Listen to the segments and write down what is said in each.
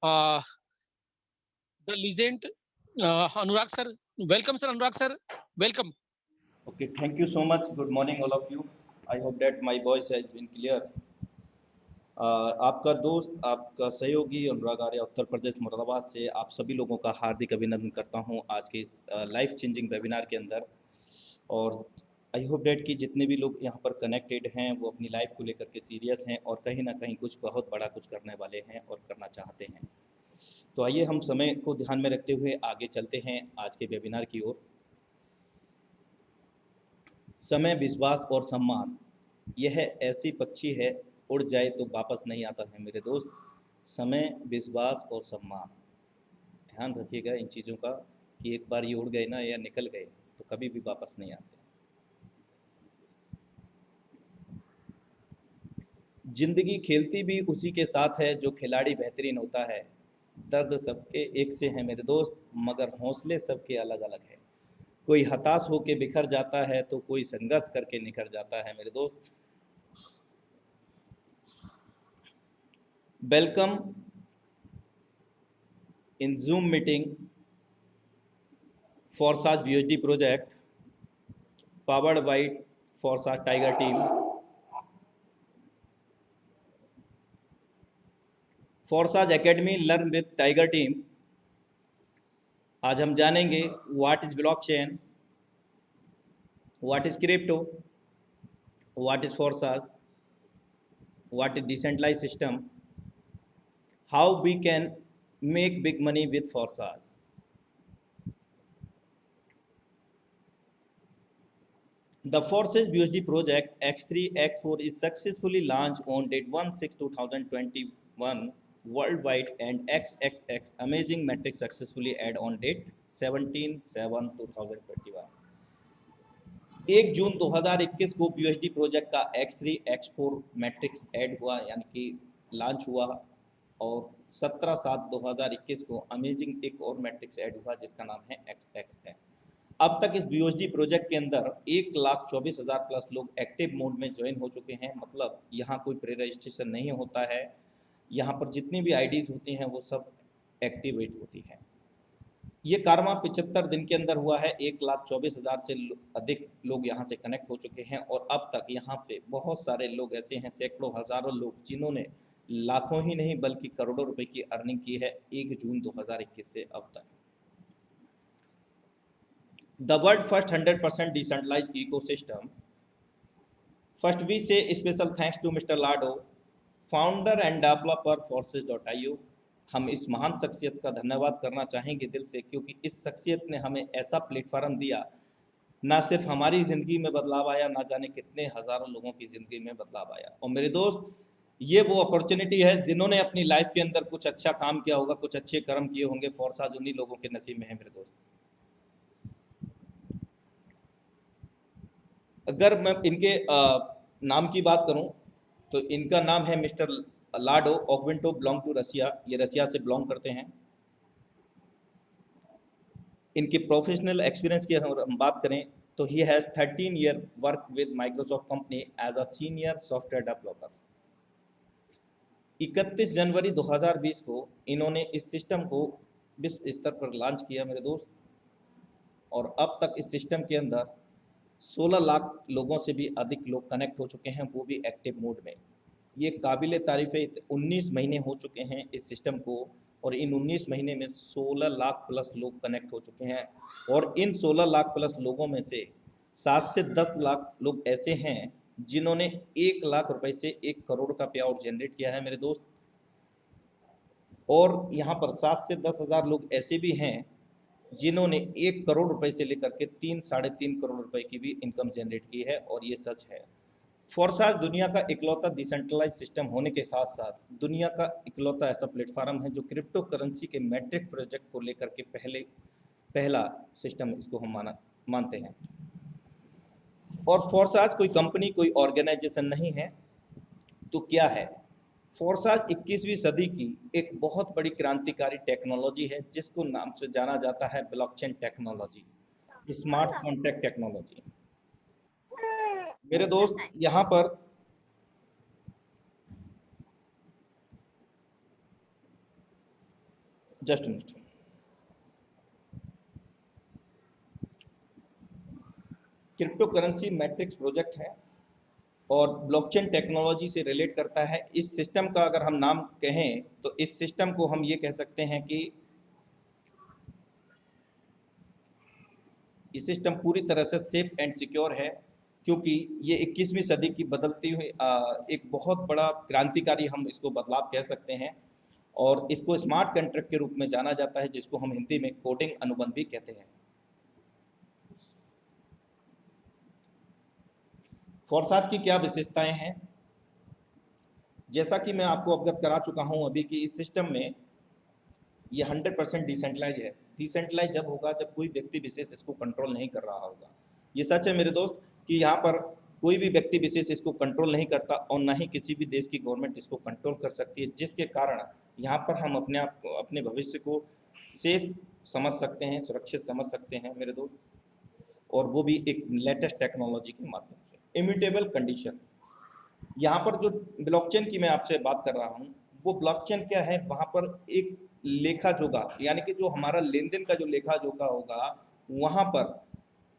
uh, the legend Anurag sir. Welcome, sir. Anurag sir. Welcome. Okay, thank you so much. Good morning, all of you. I hope that my voice has been clear. आपका दोस्त, आपका सहयोगी अनुराग आर्य, उत्तर प्रदेश मुरादाबाद से आप सभी लोगों का हार्दिक अभिनंदन करता हूं आज के इस लाइफ चेंजिंग वेबिनार के अंदर। और आई होप डेट कि जितने भी लोग यहां पर कनेक्टेड हैं वो अपनी लाइफ को लेकर के सीरियस हैं और कहीं ना कहीं कुछ बहुत बड़ा कुछ करने वाले हैं और करना चाहते हैं। तो आइए हम समय को ध्यान में रखते हुए आगे चलते हैं आज के वेबिनार की ओर। समय, विश्वास और सम्मान, यह ऐसी पक्षी है उड़ जाए तो वापस नहीं आता है मेरे दोस्त। समय, विश्वास और सम्मान, ध्यान रखिएगा इन चीज़ों का कि एक बार ये उड़ गए ना या निकल गए तो कभी भी वापस नहीं आते। जिंदगी खेलती भी उसी के साथ है जो खिलाड़ी बेहतरीन होता है। दर्द सबके एक से हैं मेरे दोस्त, मगर हौसले सबके अलग अलग है। कोई हताश होकर बिखर जाता है तो कोई संघर्ष करके निखर जाता है मेरे दोस्त। Welcome in Zoom meeting Forsage VSD project powered by Forsage Tiger team. Forsage Academy Learn with Tiger team। आज हम जानेंगे what is blockchain, what is crypto, what is Forsage, what is decentralised system, how we can make big money with Forsage। The Forsage BUSD project X3X4 is successfully launched on date 1/6/2021 worldwide, and XXX amazing metrics successfully add on date 17/7/2021। 1 जून 2021 को BUSD project का X3X4 matrix add हुआ, यानी कि launch हुआ, और 17/7/2021 को amazing एक और मैट्रिक्स ऐड हुआ जिसका नाम है XXX। अब तक इस BUSD प्रोजेक्ट के अंदर 1,24,000 प्लस लोग एक्टिव मोड में ज्वाइन हो चुके हैं। मतलब यहाँ कोई प्री रजिस्ट्रेशन नहीं होता है, यहाँ पर जितनी भी आईडीज होती हैं वो सब एक्टिवेट होती हैं। ये कारवा 75 दिन के अंदर हुआ है। 1,24,000 से अधिक लोग यहाँ से कनेक्ट हो चुके हैं, और अब तक यहाँ पे बहुत सारे लोग ऐसे हैं, सैकड़ों हजारों लोग, जिन्होंने लाखों ही नहीं बल्कि करोड़ों रुपए की अर्निंग की है 1 जून 2021 से अब तक। The world first 100% decentralized ecosystem. First, we say special thanks to Mr. Lado, founder and developer Forsage.io। हम इस महान शख्सियत का धन्यवाद करना चाहेंगे दिल से, क्योंकि इस शख्सियत ने हमें ऐसा प्लेटफॉर्म दिया, ना सिर्फ हमारी ज़िंदगी में बदलाव आया, ना जाने कितने हज़ारों लोगों की ज़िंदगी में बदलाव आया। और मेरे दोस्त, ये वो अपॉर्चुनिटी है जिन्होंने अपनी लाइफ के अंदर कुछ अच्छा काम किया होगा, कुछ अच्छे कर्म किए होंगे, फोर्साज उन्हीं लोगों के नसीब में है मेरे दोस्त। अगर मैं इनके नाम की बात करूं तो इनका नाम है मिस्टर लाडो ऑक्विंटो, बिलोंग टू रसिया। ये रसिया से बिलोंग करते हैं। इनकी प्रोफेशनल एक्सपीरियंस की अगर हम बात करें तो ही has 13 year work with Microsoft company as a senior software developer. 31 जनवरी 2020 को इन्होंने इस सिस्टम को विश्व स्तर पर लॉन्च किया मेरे दोस्त, और अब तक इस सिस्टम के अंदर 16 लाख लोगों से भी अधिक लोग कनेक्ट हो चुके हैं, वो भी एक्टिव मोड में। ये काबिल तारीफ़ है। 19 महीने हो चुके हैं इस सिस्टम को, और इन 19 महीने में 16 लाख प्लस लोग कनेक्ट हो चुके हैं। और इन 16 लाख प्लस लोगों में से 7 से 10 लाख लोग ऐसे हैं जिन्होंने 1 लाख रुपए से 1 करोड़ का पे आउट जनरेट किया है मेरे दोस्त। और यहाँ पर 7 से 10 हज़ार लोग ऐसे भी हैं जिन्होंने 1 करोड़ रुपए से लेकर के 3-3.5 करोड़ रुपए की भी इनकम जनरेट की है, और ये सच है। फोर्साज दुनिया का इकलौता डिसेंट्रलाइज सिस्टम होने के साथ साथ दुनिया का इकलौता ऐसा प्लेटफॉर्म है जो क्रिप्टो करेंसी के मैट्रिक प्रोजेक्ट को लेकर के पहला सिस्टम इसको हम मानते हैं। और फोर्साज कोई कंपनी, कोई ऑर्गेनाइजेशन नहीं है। तो क्या है फोर्साज? 21वीं सदी की एक बहुत बड़ी क्रांतिकारी टेक्नोलॉजी है जिसको नाम से जाना जाता है blockchain technology, smart contract technology. मेरे दोस्त, यहाँ पर just minute. Crypto currency matrix project है और ब्लॉकचेन टेक्नोलॉजी से रिलेट करता है। इस सिस्टम का अगर हम नाम कहें तो इस सिस्टम को हम ये कह सकते हैं कि ये सिस्टम पूरी तरह से सेफ एंड सिक्योर है, क्योंकि ये 21वीं सदी की बदलती हुई एक बहुत बड़ा क्रांतिकारी हम इसको बदलाव कह सकते हैं, और इसको स्मार्ट कॉन्ट्रैक्ट के रूप में जाना जाता है, जिसको हम हिंदी में कोडिंग अनुबंध भी कहते हैं। फोर्साज की क्या विशेषताएं हैं? जैसा कि मैं आपको अवगत करा चुका हूं अभी कि इस सिस्टम में ये 100% डिसेंट्रलाइज है। डिसेंट्रलाइज जब होगा जब कोई व्यक्ति विशेष इसको कंट्रोल नहीं कर रहा होगा। ये सच है मेरे दोस्त कि यहाँ पर कोई भी व्यक्ति विशेष इसको कंट्रोल नहीं करता और ना ही किसी भी देश की गवर्नमेंट इसको कंट्रोल कर सकती है, जिसके कारण यहाँ पर हम अपने आप को, अपने भविष्य को सेफ समझ सकते हैं, सुरक्षित समझ सकते हैं मेरे दोस्त, और वो भी एक लेटेस्ट टेक्नोलॉजी के माध्यम से। इम्यूटेबल कंडीशन, यहाँ पर जो ब्लॉकचेन की मैं आपसे बात कर रहा हूँ, वो ब्लॉकचेन क्या है, वहाँ पर एक लेखा जोखा यानी कि जो हमारा लेन देन का जो लेखा जोखा होगा, वहाँ पर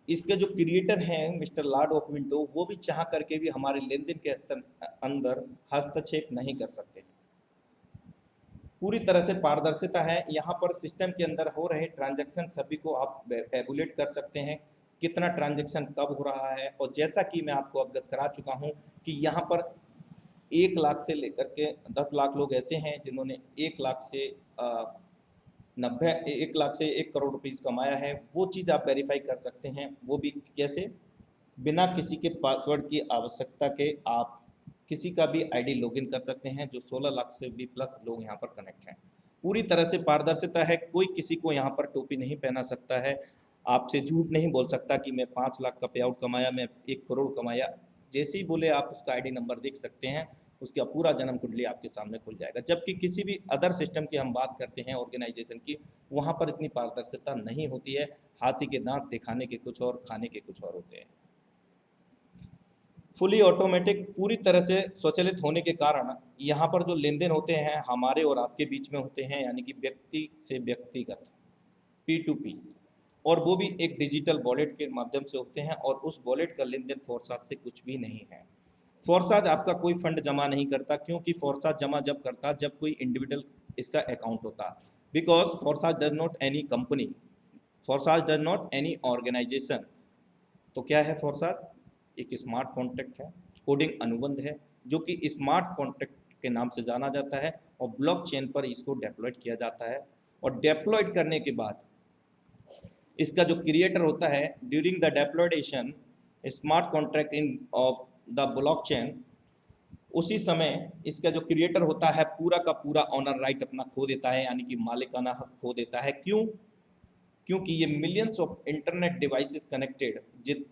इसके जो क्रिएटर हैं मिस्टर लॉर्ड ऑफ विंडो, वो भी चाह करके भी हमारे लेन देन के अंदर हस्तक्षेप नहीं कर सकते। पूरी तरह से पारदर्शिता है यहाँ पर। सिस्टम के अंदर हो रहे ट्रांजैक्शन सभी को आप रेगुलेट कर सकते हैं, कितना ट्रांजैक्शन कब हो रहा है। और जैसा कि मैं आपको अवगत करा चुका हूँ कि यहाँ पर 1 लाख से लेकर के 10 लाख लोग ऐसे हैं जिन्होंने 1 लाख से 1 लाख से 1 करोड़ रुपीस कमाया है। वो चीज़ आप वेरीफाई कर सकते हैं, वो भी कैसे, बिना किसी के पासवर्ड की आवश्यकता के आप किसी का भी आईडी लॉगिन कर सकते हैं, जो 16 लाख से भी प्लस लोग यहाँ पर कनेक्ट हैं। पूरी तरह से पारदर्शिता है, कोई किसी को यहाँ पर टोपी नहीं पहना सकता है, आपसे झूठ नहीं बोल सकता कि मैं 5 लाख का पे आउट कमाया, मैं 1 करोड़ कमाया। जैसे ही बोले आप उसका आईडी नंबर देख सकते हैं, उसका पूरा जन्म कुंडली आपके सामने खुल जाएगा। जबकि किसी भी अदर सिस्टम की हम बात करते हैं ऑर्गेनाइजेशन की, वहाँ पर इतनी पारदर्शिता नहीं होती है। हाथी के दांत दिखाने के कुछ और, खाने के कुछ और होते हैं। फुली ऑटोमेटिक, पूरी तरह से स्वचालित होने के कारण यहाँ पर जो लेन देन होते हैं हमारे और आपके बीच में होते हैं, यानी कि व्यक्ति से व्यक्तिगत P2P, और वो भी एक डिजिटल वॉलेट के माध्यम से होते हैं, और उस वॉलेट का लेन देन फोर्साज से कुछ भी नहीं है। फोर्साज आपका कोई फंड जमा नहीं करता, क्योंकि फोर्साज जमा जब करता जब कोई इंडिविजुअल इसका अकाउंट होता, because Forsage does not any company, Forsage does not any organisation. तो क्या है फोर्साज? एक स्मार्ट कॉन्ट्रैक्ट है, कोडिंग अनुबंध है, जो कि स्मार्ट कॉन्ट्रैक्ट के नाम से जाना जाता है, और ब्लॉकचेन पर इसको डेप्लॉयड किया जाता है। और डेप्लॉयड करने के बाद इसका जो क्रिएटर होता है, during the deployment smart contract in of the blockchain, उसी समय इसका जो क्रिएटर होता है पूरा का पूरा ऑनर राइट अपना खो देता है, यानी कि मालिकाना हक खो देता है। क्यों? क्योंकि ये millions of internet devices connected,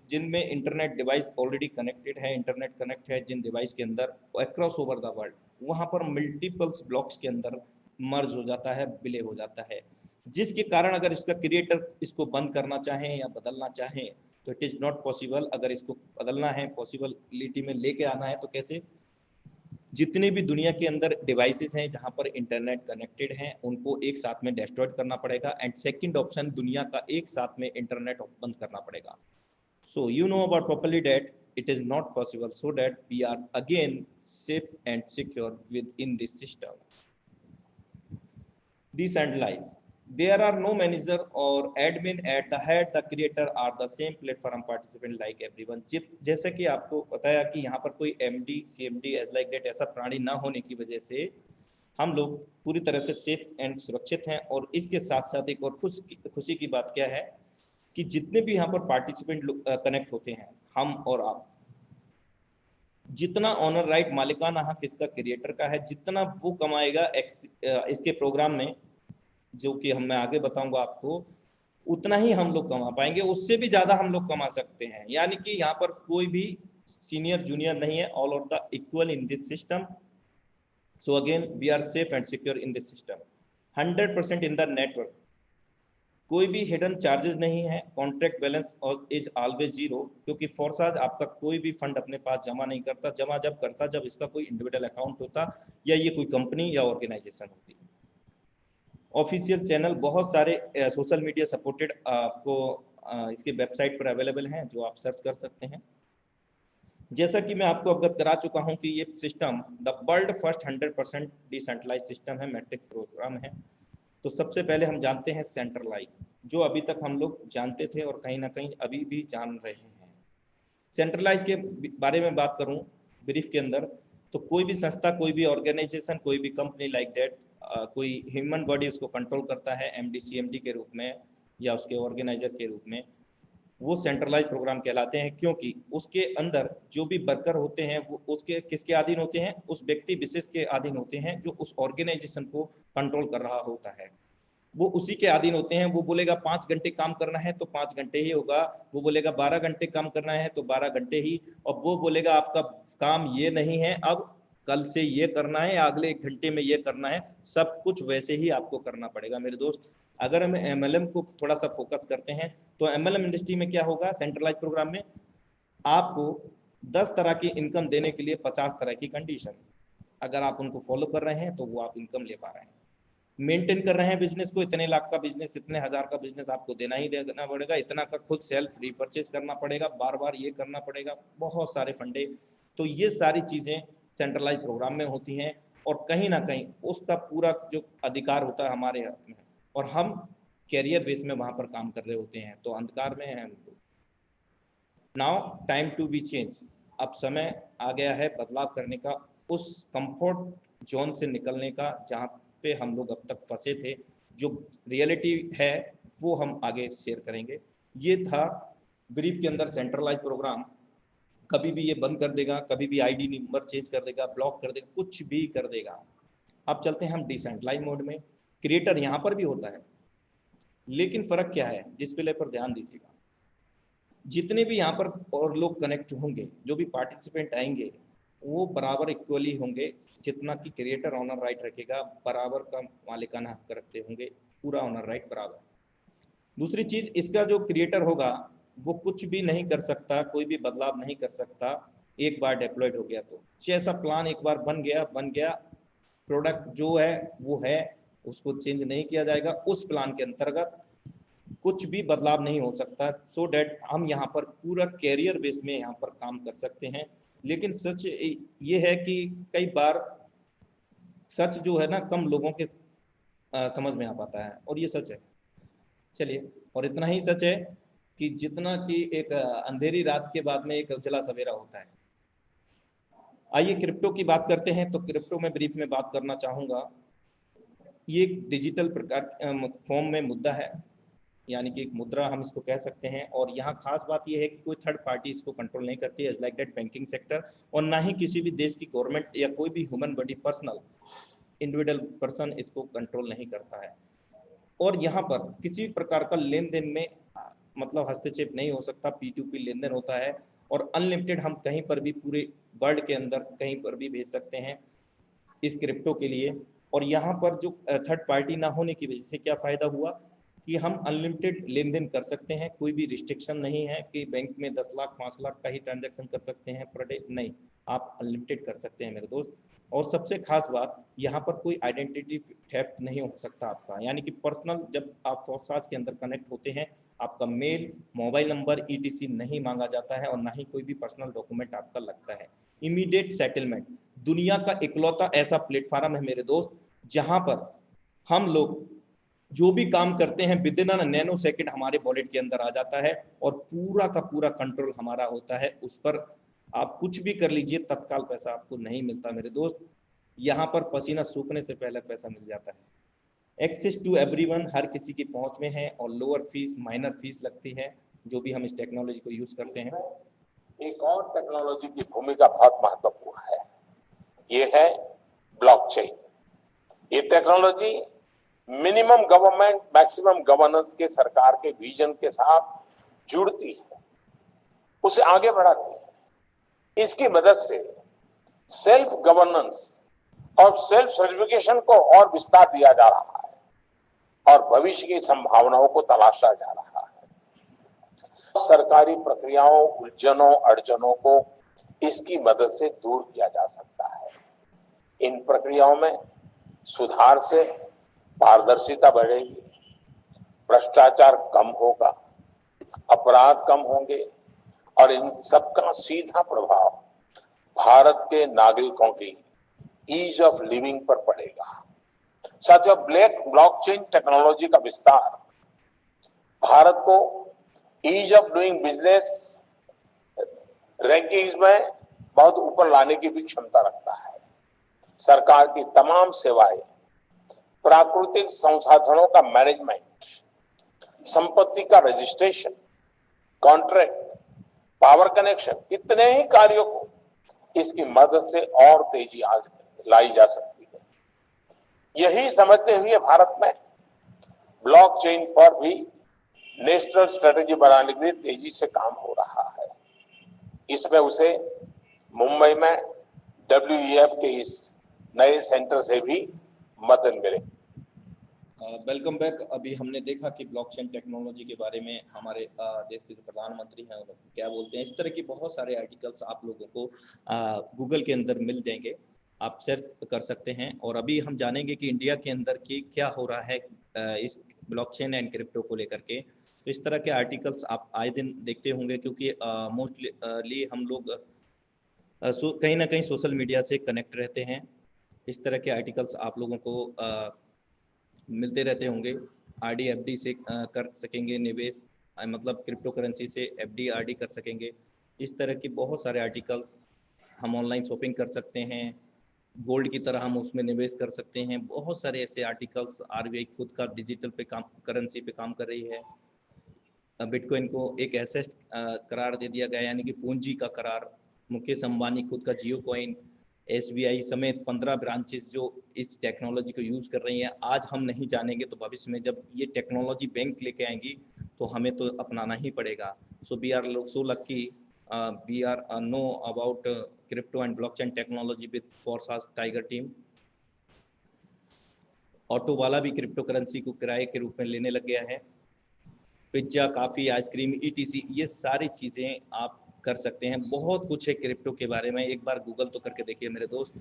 जिनमें इंटरनेट डिवाइस ऑलरेडी कनेक्टेड है, इंटरनेट कनेक्ट है जिन डिवाइस के अंदर अक्रॉस ओवर द वर्ल्ड, वहाँ पर मल्टीपल्स ब्लॉक्स के अंदर मर्ज हो जाता है, विलय हो जाता है, जिसके कारण अगर इसका क्रिएटर इसको बंद करना चाहें या बदलना चाहें तो इट इज़ नॉट पॉसिबल। अगर इसको बदलना है, पॉसिबिलिटी में लेके आना है, तो कैसे? जितने भी दुनिया के अंदर डिवाइसेस हैं जहां पर इंटरनेट कनेक्टेड हैं, उनको एक साथ में डिस्ट्रॉय करना पड़ेगा। एंड सेकंड ऑप्शन, दुनिया का एक साथ में इंटरनेट बंद करना पड़ेगा। So you know about properly that it is not possible, so that we are again safe and secure within this system. Decentralized, there are no manager or admin at the head, the creator are the same platform participant like everyone. जैसे कि आपको बताया कि यहाँ पर कोई MD CMD as like that ऐसा प्राणी ना होने की वजह से हम लोग पूरी तरह से सेफ एंड सुरक्षित हैं। और इसके साथ साथ एक और खुशी की बात क्या है कि जितने भी यहाँ पर पार्टिसिपेंट कनेक्ट होते हैं, हम और आप, जितना ऑनर राइट मालिकाना हक इसका क्रिएटर का है, जितना वो कमाएगा इसके प्रोग्राम में, जो कि मैं आगे बताऊंगा आपको, उतना ही हम लोग कमा पाएंगे, उससे भी ज्यादा हम लोग कमा सकते हैं। यानी कि यहाँ पर कोई भी सीनियर जूनियर नहीं है, all of the equal in this system. So again we are safe and secure in this system. 100% in the network, कोई भी हिडन चार्जेस नहीं है, कॉन्ट्रैक्ट बैलेंस और इज ऑलवेज जीरो, क्योंकि फोर्साज आपका कोई भी फंड अपने पास जमा नहीं करता। जमा जब करता जब इसका कोई इंडिविजुअल अकाउंट होता, या ये कोई कंपनी या ऑर्गेनाइजेशन होती। ऑफिशियल चैनल बहुत सारे सोशल मीडिया सपोर्टेड आपको इसके वेबसाइट पर अवेलेबल हैं, जो आप सर्च कर सकते हैं। जैसा कि मैं आपको अवगत करा चुका हूं कि ये system the world first 100% decentralise system है, मैट्रिक्स प्रोग्राम है। तो सबसे पहले हम जानते हैं सेंट्रलाइज, जो अभी तक हम लोग जानते थे और कहीं ना कहीं अभी भी जान रहे हैं। सेंट्रलाइज के बारे में बात करूं ब्रीफ के अंदर, तो कोई भी संस्था, कोई भी ऑर्गेनाइजेशन, कोई भी कंपनी लाइक दैट, कोई ह्यूमन बॉडी उसको कंट्रोल करता है एमडी सीएमडी के रूप में या उसके ऑर्गेनाइजर के रूप में, वो सेंट्रलाइज प्रोग्राम कहलाते हैं। क्योंकि उसके अंदर जो भी वर्कर होते हैं वो उसके किसके अधीन होते हैं, उस व्यक्ति विशेष के अधीन होते हैं जो उस ऑर्गेनाइजेशन को कंट्रोल कर रहा होता है, वो उसी के अधीन होते हैं। वो बोलेगा 5 घंटे काम करना है तो 5 घंटे ही होगा, वो बोलेगा 12 घंटे काम करना है तो 12 घंटे ही, और वो बोलेगा आपका काम ये नहीं है, अब कल से ये करना है, अगले 1 घंटे में ये करना है, सब कुछ वैसे ही आपको करना पड़ेगा मेरे दोस्त। अगर हम एमएलएम को थोड़ा सा फोकस करते हैं तो एमएलएम इंडस्ट्री में क्या होगा, सेंट्रलाइज प्रोग्राम में आपको 10 तरह की इनकम देने के लिए 50 तरह की कंडीशन, अगर आप उनको फॉलो कर रहे हैं तो वो आप इनकम ले पा रहे हैं। मेंटेन कर रहे हैं बिजनेस को, इतने लाख का बिजनेस, इतने हजार का बिजनेस आपको देना ही देना पड़ेगा, इतना का खुद सेल्फ रीपर्चेज करना पड़ेगा, बार बार ये करना पड़ेगा, बहुत सारे फंडे। तो ये सारी चीजें सेंट्रलाइज प्रोग्राम में होती हैं और कहीं ना कहीं उसका पूरा जो अधिकार होता है हमारे हाथ में, और हम कैरियर बेस में वहां पर काम कर रहे होते हैं, तो अंधकार में है हम लोग। Now time to be change, अब समय आ गया है बदलाव करने का, उस कंफर्ट जोन से निकलने का जहाँ पे हम लोग अब तक फंसे थे। जो रियलिटी है वो हम आगे शेयर करेंगे। ये था ब्रीफ के अंदर सेंट्रलाइज प्रोग्राम। कभी भी ये बंद कर देगा, कभी भी आईडी नंबर चेंज कर देगा, ब्लॉक कर देगा, कुछ भी कर देगा। अब चलते हैं हम डिसेंट्रलाइज मोड में। क्रिएटर यहाँ पर भी होता है, लेकिन फर्क क्या है, डिस्प्ले पर ध्यान दीजिएगा। जितने भी यहाँ पर और लोग कनेक्ट होंगे, जो भी पार्टिसिपेंट आएंगे, वो बराबर इक्वली होंगे। जितना कि क्रिएटर ऑनर राइट रखेगा, बराबर का मालिकाना हक रखते होंगे, पूरा ऑनर राइट बराबर। दूसरी चीज, इसका जो क्रिएटर होगा वो कुछ भी नहीं कर सकता, कोई भी बदलाव नहीं कर सकता एक बार डिप्लॉयड हो गया तो। जैसा प्लान एक बार बन गया, प्रोडक्ट जो है वो है, उसको चेंज नहीं किया जाएगा। उस प्लान के अंतर्गत कुछ भी बदलाव नहीं हो सकता, सो डैट हम यहाँ पर पूरा कैरियर बेस में यहाँ पर काम कर सकते हैं। लेकिन सच ये है कि कई बार सच जो है ना कम लोगों के समझ में आ पाता है, और ये सच है। चलिए, और इतना ही सच है कि जितना कि एक अंधेरी रात के बाद में एक उजला सवेरा होता है। आइए क्रिप्टो की बात करते हैं। तो क्रिप्टो में ब्रीफ में बात करना चाहूँगा। ये एक डिजिटल प्रकार फॉर्म में मुद्दा है, यानी कि एक मुद्रा हम इसको कह सकते हैं। और यहाँ खास बात यह है कि कोई थर्ड पार्टी इसको कंट्रोल नहीं करती है, लाइक दैट बैंकिंग सेक्टर, और ना ही किसी भी देश की गवर्नमेंट या कोई भी human body personal individual person इसको कंट्रोल नहीं करता है। और यहाँ पर किसी प्रकार का लेन देन में मतलब हस्तक्षेप नहीं हो सकता, P2P लेन देन होता है, और अनलिमिटेड हम कहीं पर भी पूरे वर्ल्ड के अंदर कहीं पर भी भेज सकते हैं इस क्रिप्टो के लिए। और यहाँ पर जो थर्ड पार्टी ना होने की वजह से क्या फ़ायदा हुआ कि हम अनलिमिटेड लेन देन कर सकते हैं, कोई भी रिस्ट्रिक्शन नहीं है कि बैंक में 10 लाख 5 लाख का ही ट्रांजैक्शन कर सकते हैं पर डे, नहीं, आप अनलिमिटेड कर सकते हैं मेरे दोस्त। और सबसे खास बात, यहाँ पर कोई आइडेंटिटी थेफ्ट नहीं हो सकता आपका, यानी कि पर्सनल जब आप फोर्साज के अंदर कनेक्ट होते हैं, आपका मेल, मोबाइल नंबर, ETC नहीं मांगा जाता है, और ना ही कोई भी पर्सनल डॉक्यूमेंट आपका लगता है। इमीडिएट सेटलमेंट, दुनिया का इकलौता ऐसा प्लेटफॉर्म है मेरे दोस्त जहां पर हम लोग जो भी काम करते हैं विद इन नैनो सेकंड हमारे वॉलेट के अंदर आ जाता है, और पूरा का पूरा कंट्रोल हमारा होता है उस पर। आप कुछ भी कर लीजिए, तत्काल पैसा आपको नहीं मिलता मेरे दोस्त, यहाँ पर पसीना सूखने से पहले पैसा मिल जाता है। एक्सेस टू एवरीवन, हर किसी की पहुंच में है, और लोअर फीस, माइनर फीस लगती है जो भी हम इस टेक्नोलॉजी को यूज करते हैं। एक और टेक्नोलॉजी की भूमिका बहुत महत्वपूर्ण है, ये है ब्लॉकचेन। ये technology minimum government maximum governance के सरकार के विजन के साथ जुड़ती है, उसे आगे बढ़ाती है। इसकी मदद से सेल्फ गवर्नेंस और सेल्फ सर्टिफिकेशन को और विस्तार दिया जा रहा है, और भविष्य की संभावनाओं को तलाशा जा रहा है। सरकारी प्रक्रियाओं, उलझनों, अड़चनों को इसकी मदद से दूर किया जा सकता है। इन प्रक्रियाओं में सुधार से पारदर्शिता बढ़ेगी, भ्रष्टाचार कम होगा, अपराध कम होंगे और इन सबका सीधा प्रभाव भारत के नागरिकों की ईज ऑफ लिविंग पर पड़ेगा। साथियों, ब्लॉकचेन टेक्नोलॉजी का विस्तार भारत को ease of doing business rankings में बहुत ऊपर लाने की भी क्षमता रखता है। सरकार की तमाम सेवाएं, प्राकृतिक संसाधनों का मैनेजमेंट, संपत्ति का रजिस्ट्रेशन, कॉन्ट्रैक्ट, पावर कनेक्शन, इतने ही कार्यों को इसकी मदद से और तेजी लाई जा सकती है। यही समझते हुए भारत में ब्लॉकचेन पर भी नेशनल स्ट्रेटेजी बनाने के लिए तेजी से काम हो रहा है। इसमें उसे मुंबई में WEF के इस नए सेंटर से भी मदद मिले। Welcome back. अभी हमने देखा कि ब्लॉकचेन टेक्नोलॉजी के बारे में हमारे देश के जो प्रधानमंत्री हैं वो क्या बोलते हैं। इस तरह के बहुत सारे आर्टिकल्स आप लोगों को गूगल के अंदर मिल जाएंगे, आप सर्च कर सकते हैं। और अभी हम जानेंगे कि इंडिया के अंदर की क्या हो रहा है इस ब्लॉकचेन एंड क्रिप्टो को लेकर के। तो इस तरह के आर्टिकल्स आप आए दिन देखते होंगे, क्योंकि मोस्टली हम लोग कहीं ना कहीं सोशल मीडिया से कनेक्ट रहते हैं। इस तरह के आर्टिकल्स आप लोगों को मिलते रहते होंगे। RD FD से कर सकेंगे निवेश, मतलब क्रिप्टो करेंसी से FD RD कर सकेंगे। इस तरह के बहुत सारे आर्टिकल्स, हम ऑनलाइन शॉपिंग कर सकते हैं, गोल्ड की तरह हम उसमें निवेश कर सकते हैं। बहुत सारे ऐसे आर्टिकल्स, RBI खुद का डिजिटल पे काम, करेंसी पे काम कर रही है। बिटकॉइन को एक एसेट करार दे दिया गया, यानी कि पूंजी का करार। मुकेश अंबानी खुद का जियो कॉइन, SBI समेत 15 ब्रांचेस जो इस टेक्नोलॉजी को यूज़ कर रही हैं। आज हम नहीं जानेंगे तो भविष्य में जब ये टेक्नोलॉजी बैंक लेके आएंगी तो हमें तो अपनाना ही पड़ेगा। So we are so lucky, we are know about crypto and blockchain technology with Forsage tiger team. Auto वाला भी क्रिप्टो करेंसी को किराए के रूप में लेने लग गया है। पिज्ज़ा, काफ़ी, आइसक्रीम, ETC, ये सारी चीज़ें आप कर सकते हैं। बहुत कुछ है क्रिप्टो के बारे में, एक बार गूगल तो करके देखिए मेरे दोस्त।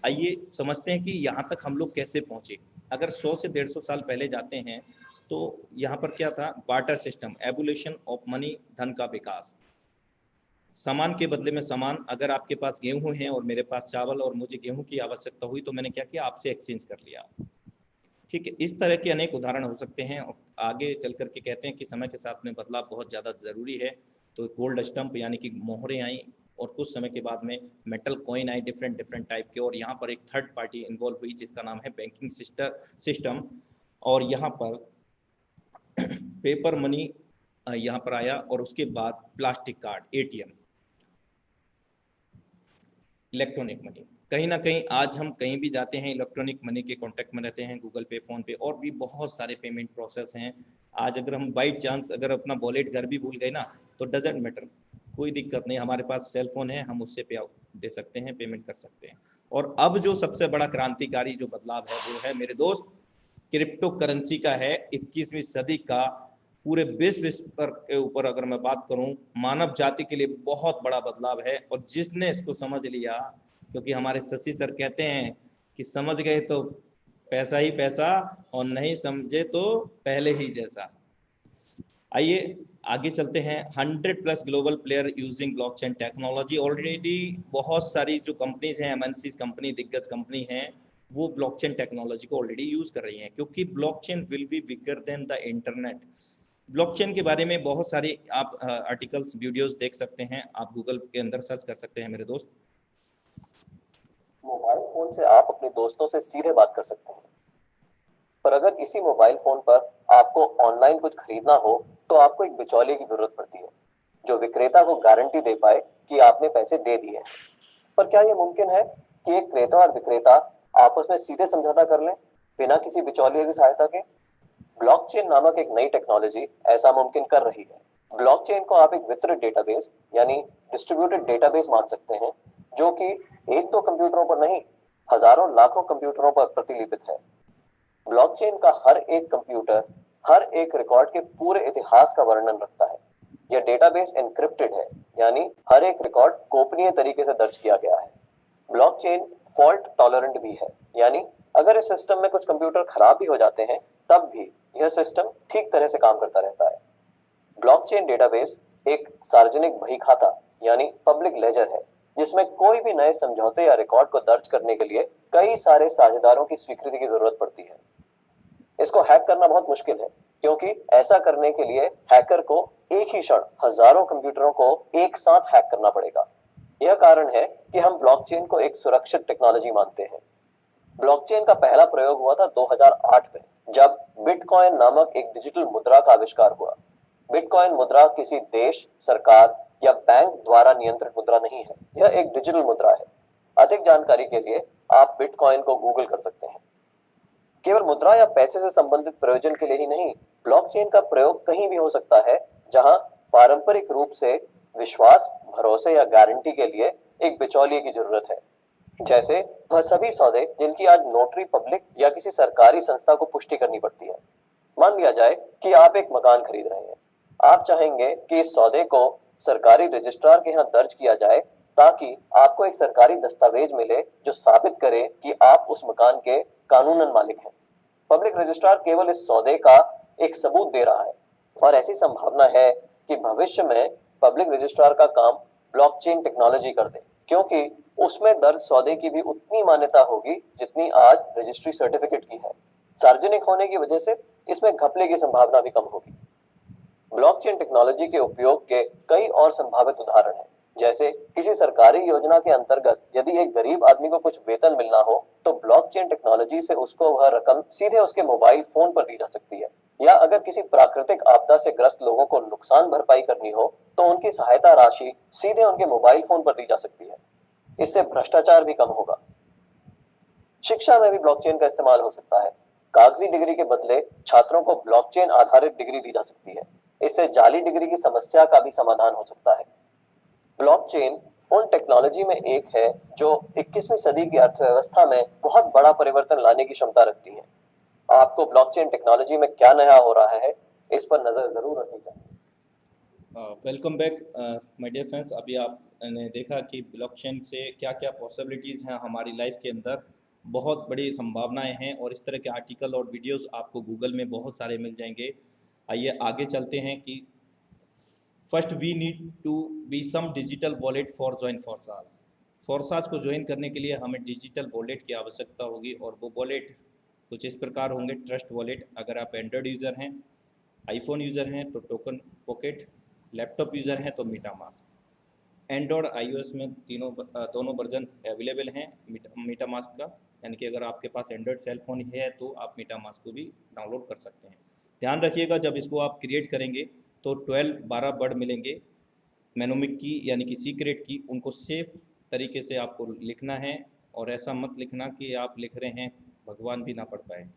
आइए समझते हैं कि यहाँ तक हम लोग कैसे पहुँचे। अगर 100 से 150 साल पहले जाते हैं तो यहाँ पर क्या था? Barter system, evolution of money, धन का विकास। सामान के बदले में सामान। अगर आपके पास गेहूं है और मेरे पास चावल, और मुझे गेहूं की आवश्यकता हुई तो मैंने क्या किया? आपसे एक्सचेंज कर लिया। ठीक है, इस तरह के अनेक उदाहरण हो सकते हैं। और आगे चल करके कहते हैं कि समय के साथ में बदलाव बहुत ज़्यादा ज़रूरी है। तो गोल्ड स्टम्प यानी कि मोहरें आई, और कुछ समय के बाद में मेटल कॉइन आई, डिफरेंट टाइप के। और यहाँ पर एक थर्ड पार्टी इन्वॉल्व हुई जिसका नाम है बैंकिंग सिस्टम। और यहाँ पर पेपर मनी यहाँ पर आया, और उसके बाद plastic card, ATM, electronic money. कहीं ना कहीं आज हम कहीं भी जाते हैं इलेक्ट्रॉनिक मनी के कांटेक्ट में रहते हैं, गूगल पे, फोन पे, और भी बहुत सारे पेमेंट प्रोसेस हैं। आज अगर हम बाई चांस अगर अपना वॉलेट घर भी भूल गए ना, तो डजेंट मैटर, कोई दिक्कत नहीं, हमारे पास सेल फोन है, हम उससे पे दे सकते हैं, पेमेंट कर सकते हैं। और अब जो सबसे बड़ा क्रांतिकारी जो बदलाव है वो है मेरे दोस्त क्रिप्टो करेंसी का है। 21वीं सदी का पूरे विश्व पर के ऊपर अगर मैं बात करूं, मानव जाति के लिए बहुत बड़ा बदलाव है। और जिसने इसको समझ लिया, क्योंकि हमारे शशि सर कहते हैं कि समझ गए तो पैसा ही पैसा, और नहीं समझे तो पहले ही जैसा। आइए आगे चलते हैं। 100+ global player using blockchain technology. Already बहुत सारी जो कंपनीज हैं, MNC कंपनी, दिग्गज कंपनी हैं, वो ब्लॉकचेन टेक्नोलॉजी को ऑलरेडी यूज कर रही हैं, क्योंकि blockchain will be bigger than the internet. Blockchain के बारे में बहुत सारे आप आर्टिकल्स, वीडियोस देख सकते हैं, आप गूगल के अंदर सर्च कर सकते हैं मेरे दोस्त। मोबाइल फोन से आप अपने दोस्तों से सीधे बात कर सकते हैं, पर अगर इसी मोबाइल फोन पर आपको ऑनलाइन कुछ खरीदना हो तो आपको एक बिचौलिए की जरूरत पड़ती है, जो विक्रेता को गारंटी दे पाए कि आपने पैसे दे दिए। पर क्या यह मुमकिन है कि एक क्रेता और विक्रेता आपस में सीधे समझौता कर लें बिना किसी बिचौलिए की सहायता के? ब्लॉकचेन नामक एक नई टेक्नोलॉजी ऐसा मुमकिन कर रही है। ब्लॉकचेन को आप एक वितरित डेटाबेस यानी डिस्ट्रीब्यूटेड डेटाबेस मान सकते हैं, जो कि एक दो कंप्यूटरों पर नहीं, हजारों लाखों कंप्यूटरों पर प्रतिलिपित है। ब्लॉकचेन का हर एक कंप्यूटर हर एक रिकॉर्ड के पूरे इतिहास का वर्णन रखता है। यह डेटाबेस एन्क्रिप्टेड है, यानी हर एक रिकॉर्ड गोपनीय तरीके से दर्ज किया गया है। ब्लॉकचेन फॉल्ट टॉलरेंट भी है, यानी अगर इस सिस्टम में कुछ कंप्यूटर खराब भी हो जाते हैं तब भी यह सिस्टम ठीक तरह से काम करता रहता है। ब्लॉकचेन डेटाबेस एक सार्वजनिक बही खाता यानी पब्लिक लेजर है, जिसमें कोई भी नए समझौते या रिकॉर्ड को दर्ज करने के लिए कई सारे साझेदारों की स्वीकृति की जरूरत पड़ती है। इसको हैक करना बहुत मुश्किल है, क्योंकि ऐसा करने के लिए हैकर को एक ही क्षण हजारों कंप्यूटरों को एक साथ हैक करना पड़ेगा। यह कारण है कि हम ब्लॉकचेन को एक सुरक्षित टेक्नोलॉजी मानते हैं। ब्लॉकचेन का पहला प्रयोग हुआ था 2008 में, जब बिटकॉइन नामक एक डिजिटल मुद्रा का आविष्कार हुआ। बिटकॉइन मुद्रा किसी देश, सरकार या बैंक द्वारा नियंत्रित मुद्रा नहीं है, यह एक डिजिटल मुद्रा है। अधिक जानकारी के लिए आप बिटकॉइन को गूगल कर सकते हैं। केवल मुद्रा या पैसे से संबंधित प्रयोजन के लिए ही नहीं, ब्लॉकचेन का प्रयोग कहीं भी हो सकता है जहां पारंपरिक रूप से विश्वास, भरोसे या गारंटी के लिए एक बिचौलिए की जरूरत है। जैसे वह सभी सौदे जिनकी आज नोटरी पब्लिक या किसी सरकारी संस्था को पुष्टि करनी पड़ती है। मान लिया जाए कि आप एक मकान खरीद रहे हैं। आप चाहेंगे कि इस सौदे को सरकारी रजिस्ट्रार के यहाँ दर्ज किया जाए, ताकि आपको एक सरकारी दस्तावेज मिले जो साबित करे कि आप उस मकान के कानूनन मालिक हैं। पब्लिक रजिस्ट्रार केवल इस सौदे का एक सबूत दे रहा है, और ऐसी संभावना है कि भविष्य में पब्लिक रजिस्ट्रार का काम ब्लॉकचेन टेक्नोलॉजी कर दे, क्योंकि उसमें दर्ज सौदे की भी उतनी मान्यता होगी जितनी आज रजिस्ट्री सर्टिफिकेट की है। सार्वजनिक होने की वजह से इसमें घपले की संभावना भी कम होगी। ब्लॉकचेन टेक्नोलॉजी के उपयोग के कई और संभावित उदाहरण हैं। जैसे किसी सरकारी योजना के अंतर्गत यदि एक गरीब आदमी को कुछ वेतन मिलना हो, तो ब्लॉकचेन टेक्नोलॉजी से उसको वह रकम सीधे उसके मोबाइल फोन पर दी जा सकती है। या अगर किसी प्राकृतिक आपदा से ग्रस्त लोगों को नुकसान भरपाई करनी हो, तो उनकी सहायता राशि सीधे उनके मोबाइल फोन पर दी जा सकती है। इससे भ्रष्टाचार भी कम होगा। शिक्षा में भी ब्लॉकचेन का इस्तेमाल हो सकता है। कागजी डिग्री के बदले छात्रों को ब्लॉकचेन आधारित डिग्री दी जा सकती है। इससे जाली डिग्री की समस्या का भी समाधान हो सकता है। ब्लॉकचेन उन टेक्नोलॉजी में एक है जो 21वीं सदी की अर्थव्यवस्था में बहुत बड़ा परिवर्तन लाने की क्षमता रखती है। आपको ब्लॉकचेन टेक्नोलॉजी में क्या नया हो रहा है, इस पर नजर जरूर रखनी चाहिए। Welcome back my dear friends. अभी आपने देखा कि ब्लॉकचेन से क्या क्या पॉसिबिलिटीज़ हैं हमारी लाइफ के अंदर। बहुत बड़ी संभावनाएं हैं, और इस तरह के आर्टिकल और वीडियोस आपको गूगल में बहुत सारे मिल जाएंगे। आइए आगे चलते हैं कि first we need to be some digital wallet for join Forsage. Forsage को ज्वाइन करने के लिए हमें डिजिटल वॉलेट की आवश्यकता होगी, और वो वॉलेट कुछ इस प्रकार होंगे। ट्रस्ट वॉलेट, अगर आप एंड्रॉयड यूज़र हैं, आईफोन यूज़र हैं तो टोकन पॉकेट, लैपटॉप यूज़र हैं तो मीटामास्क। एंड्रॉयड iOS में दोनों वर्जन अवेलेबल हैं मीटामास्क का, यानी कि अगर आपके पास एंड्रॉयड सेल फोन है तो आप मीटामास्क को भी डाउनलोड कर सकते हैं। ध्यान रखिएगा, जब इसको आप क्रिएट करेंगे तो 12 वर्ड मिलेंगे मेनोमिक की, यानी कि सीक्रेट की। उनको सेफ तरीके से आपको लिखना है, और ऐसा मत लिखना कि आप लिख रहे हैं भगवान भी ना पढ़ पाए।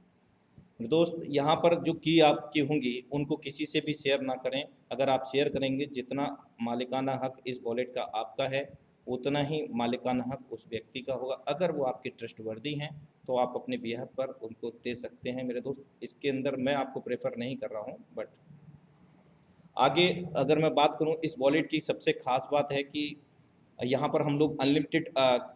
दोस्त, यहाँ पर जो की आपकी होंगी उनको किसी से भी शेयर ना करें। अगर आप शेयर करेंगे, जितना मालिकाना हक इस वॉलेट का आपका है, उतना ही मालिकाना हक उस व्यक्ति का होगा। अगर वो आपके ट्रस्टवर्दी हैं तो आप अपने बिहाफ पर उनको दे सकते हैं मेरे दोस्त। इसके अंदर मैं आपको प्रेफर नहीं कर रहा हूँ, बट आगे अगर मैं बात करूँ, इस वॉलेट की सबसे खास बात है कि यहाँ पर हम लोग अनलिमिटेड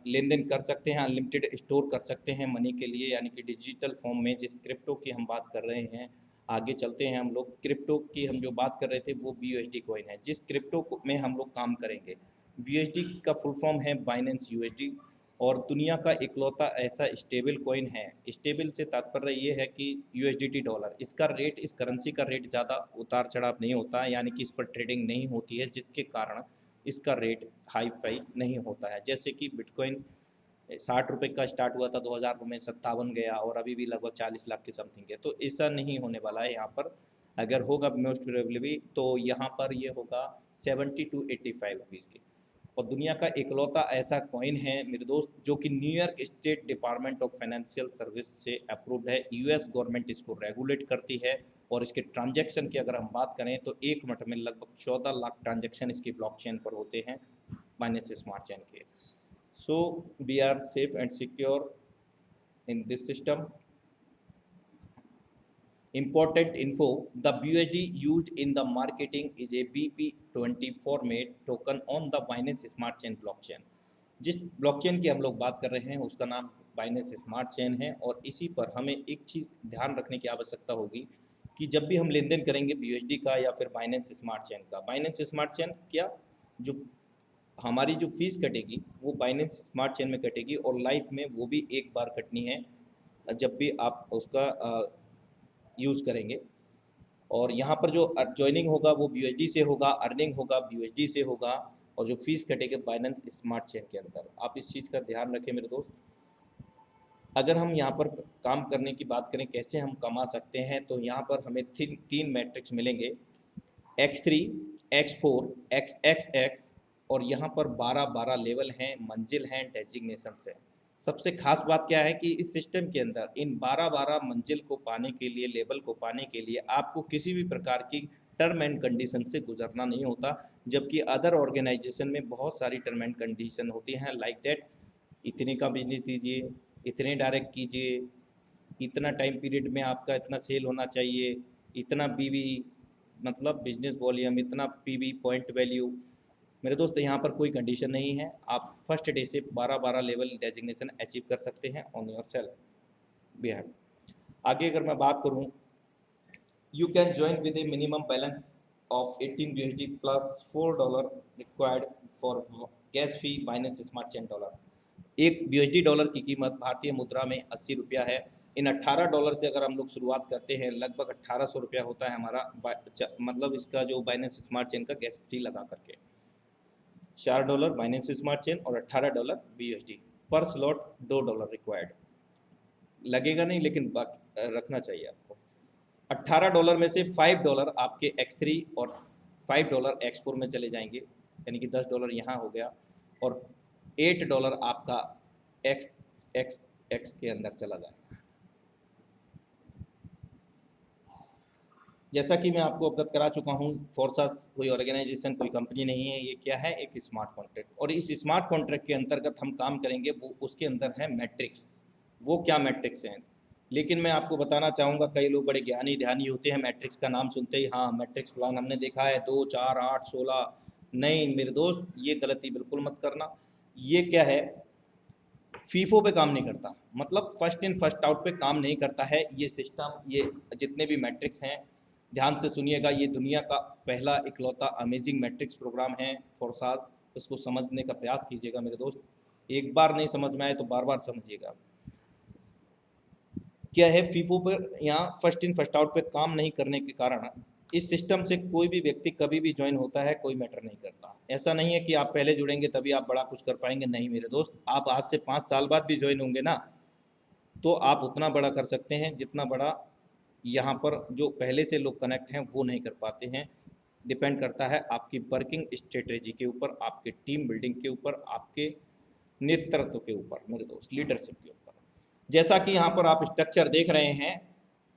लेन देन कर सकते हैं, अनलिमिटेड स्टोर कर सकते हैं मनी के लिए, यानी कि डिजिटल फॉर्म में। जिस क्रिप्टो की हम बात कर रहे हैं, आगे चलते हैं हम लोग। क्रिप्टो की हम जो बात कर रहे थे वो BUSD कॉइन है, जिस क्रिप्टो में हम लोग काम करेंगे। BUSD का फुल फॉर्म है बाइनेंस USD, और दुनिया का इकलौता ऐसा स्टेबल कॉइन है। स्टेबल से तात्पर्य ये है कि USDT डॉलर, इसका रेट, इस करेंसी का रेट ज़्यादा उतार चढ़ाव नहीं होता है, यानी कि इस पर ट्रेडिंग नहीं होती है, जिसके कारण इसका रेट हाई फाई नहीं होता है। जैसे कि बिटकॉइन 60 रुपये का स्टार्ट हुआ था 2000 में, 57 गया, और अभी भी लगभग 40 लाख के समथिंग है। तो ऐसा नहीं होने वाला है यहाँ पर। अगर होगा मोस्ट प्रोबेबली तो यहाँ पर ये होगा 70 to 85 रुपीज़ की। और दुनिया का इकलौता ऐसा कॉइन है मेरे दोस्त, जो कि New York state department of financial service से अप्रूव्ड है। US गवर्नमेंट इसको रेगुलेट करती है, और इसके ट्रांजैक्शन की अगर हम बात करें तो एक मिनट में लगभग 14 लाख ट्रांजैक्शन इसकी ब्लॉकचेन पर होते हैं, बाइनेंस स्मार्ट चेन के। So we are safe and secure in this system. Important info: the BUSD used in the marketing is a BP20 format token on the Binance Smart Chain blockchain. जिस blockchain की हम लोग बात कर रहे हैं उसका नाम बाइनेंस स्मार्ट चेन है। और इसी पर हमें एक चीज़ ध्यान रखने की आवश्यकता होगी कि जब भी हम लेन देन करेंगे BUSD का या फिर बाइनेंस स्मार्ट चेन का, बाइनेंस स्मार्ट चेन क्या, जो हमारी जो फीस कटेगी वो बाइनेंस स्मार्ट चेन में कटेगी और लाइफ में वो भी एक बार कटनी है जब भी आप उसका यूज़ करेंगे। और यहाँ पर जो ज्वाइनिंग होगा वो BUSD से होगा, अर्निंग होगा BUSD से होगा, और जो फीस कटेगी बाइनेंस स्मार्ट चेन के अंदर। आप इस चीज़ का ध्यान रखें मेरे दोस्त। अगर हम यहाँ पर काम करने की बात करें कैसे हम कमा सकते हैं, तो यहाँ पर हमें तीन मैट्रिक्स मिलेंगे, X3, X4, XXX, और यहाँ पर 12 लेवल हैं, मंजिल हैं, डेजिग्नेशंस हैं। सबसे खास बात क्या है कि इस सिस्टम के अंदर इन 12 मंजिल को पाने के लिए, लेवल को पाने के लिए आपको किसी भी प्रकार की टर्म एंड कंडीशन से गुजरना नहीं होता, जबकि अदर ऑर्गेनाइजेशन में बहुत सारी टर्म एंड कंडीशन होती हैं, लाइक दैट इतने का बिजनेस दीजिए, इतने डायरेक्ट कीजिए, इतना टाइम पीरियड में आपका इतना सेल होना चाहिए, इतना BV मतलब बिजनेस वॉल्यूम, इतना PV पॉइंट वैल्यू। मेरे दोस्त यहाँ पर कोई कंडीशन नहीं है, आप फर्स्ट डे से 12 लेवल डेजिग्नेशन अचीव कर सकते हैं ऑन योर सेल्फ बिहार। आगे अगर मैं बात करूँ, you can join with A minimum balance of 18 USD plus $4 required for gas fee Binance smart chain dollar. एक USD की कीमत भारतीय मुद्रा में 80 रुपया है। इन $18 से अगर हम लोग शुरुआत करते हैं, लगभग 1800 रुपया होता है हमारा, मतलब इसका जो बाइनेंस स्मार्ट चेन का गैस फी लगा करके $4 बाइनेंस स्मार्ट चेन और $18 BUSD पर स्लॉट, $2 रिक्वायर्ड। लगेगा नहीं लेकिन रखना चाहिए आपको। $18 में से $5 आपके X3 और $5 X4 में चले जाएंगे, यानी कि $10 यहाँ हो गया, और $8 आपका XXX के अंदर चला जाएगा। जैसा कि मैं आपको अवगत करा चुका हूँ, फोर्सास कोई ऑर्गेनाइजेशन, कोई कंपनी नहीं है, ये क्या है, एक स्मार्ट कॉन्ट्रैक्ट। और इस स्मार्ट कॉन्ट्रैक्ट के अंतर्गत हम काम करेंगे, वो उसके अंदर है मैट्रिक्स। वो क्या मैट्रिक्स हैं, लेकिन मैं आपको बताना चाहूँगा, कई लोग बड़े ज्ञानी ध्यानी होते हैं, मैट्रिक्स का नाम सुनते ही हाँ मैट्रिक्स प्लान हमने देखा है 2, 4, 8, 16। नहीं मेरे दोस्त, ये गलती बिल्कुल मत करना। ये क्या है, फीफो पे काम नहीं करता, मतलब फर्स्ट इन फर्स्ट आउट पे काम नहीं करता है ये सिस्टम। ये जितने भी मैट्रिक्स हैं ध्यान से सुनिएगा, ये दुनिया का पहला इकलौता अमेजिंग मैट्रिक्स प्रोग्राम है फोर्सास। इसको समझने का प्रयास कीजिएगा मेरे दोस्त, एक बार नहीं समझ में आए तो बार बार समझिएगा। क्या है, फीफो पर यहाँ फर्स्ट इन फर्स्ट आउट पे काम नहीं करने के कारण इस सिस्टम से कोई भी व्यक्ति कभी भी ज्वाइन होता है, कोई मैटर नहीं करता। ऐसा नहीं है कि आप पहले जुड़ेंगे तभी आप बड़ा कुछ कर पाएंगे, नहीं मेरे दोस्त, आप आज से 5 साल बाद भी ज्वाइन होंगे ना, तो आप उतना बड़ा कर सकते हैं जितना बड़ा यहाँ पर जो पहले से लोग कनेक्ट हैं वो नहीं कर पाते हैं। डिपेंड करता है आपकी वर्किंग स्ट्रेटेजी के ऊपर, आपके टीम बिल्डिंग के ऊपर, आपके नेतृत्व के ऊपर मेरे दोस्त, लीडरशिप के ऊपर। जैसा कि यहाँ पर आप स्ट्रक्चर देख रहे हैं,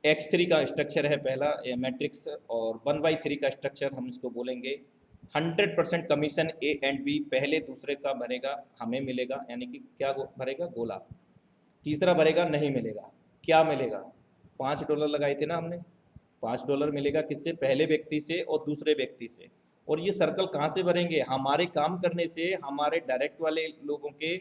X3 का स्ट्रक्चर है पहला मैट्रिक्स, और 1/3 का स्ट्रक्चर हम इसको बोलेंगे। 100% कमीशन A एंड B पहले दूसरे का भरेगा हमें मिलेगा, यानी कि क्या भरेगा, गोला। तीसरा भरेगा नहीं मिलेगा, क्या मिलेगा, $5 लगाए थे ना हमने, $5 मिलेगा किससे, पहले व्यक्ति से और दूसरे व्यक्ति से। और ये सर्कल कहाँ से भरेंगे, हमारे काम करने से, हमारे डायरेक्ट वाले लोगों के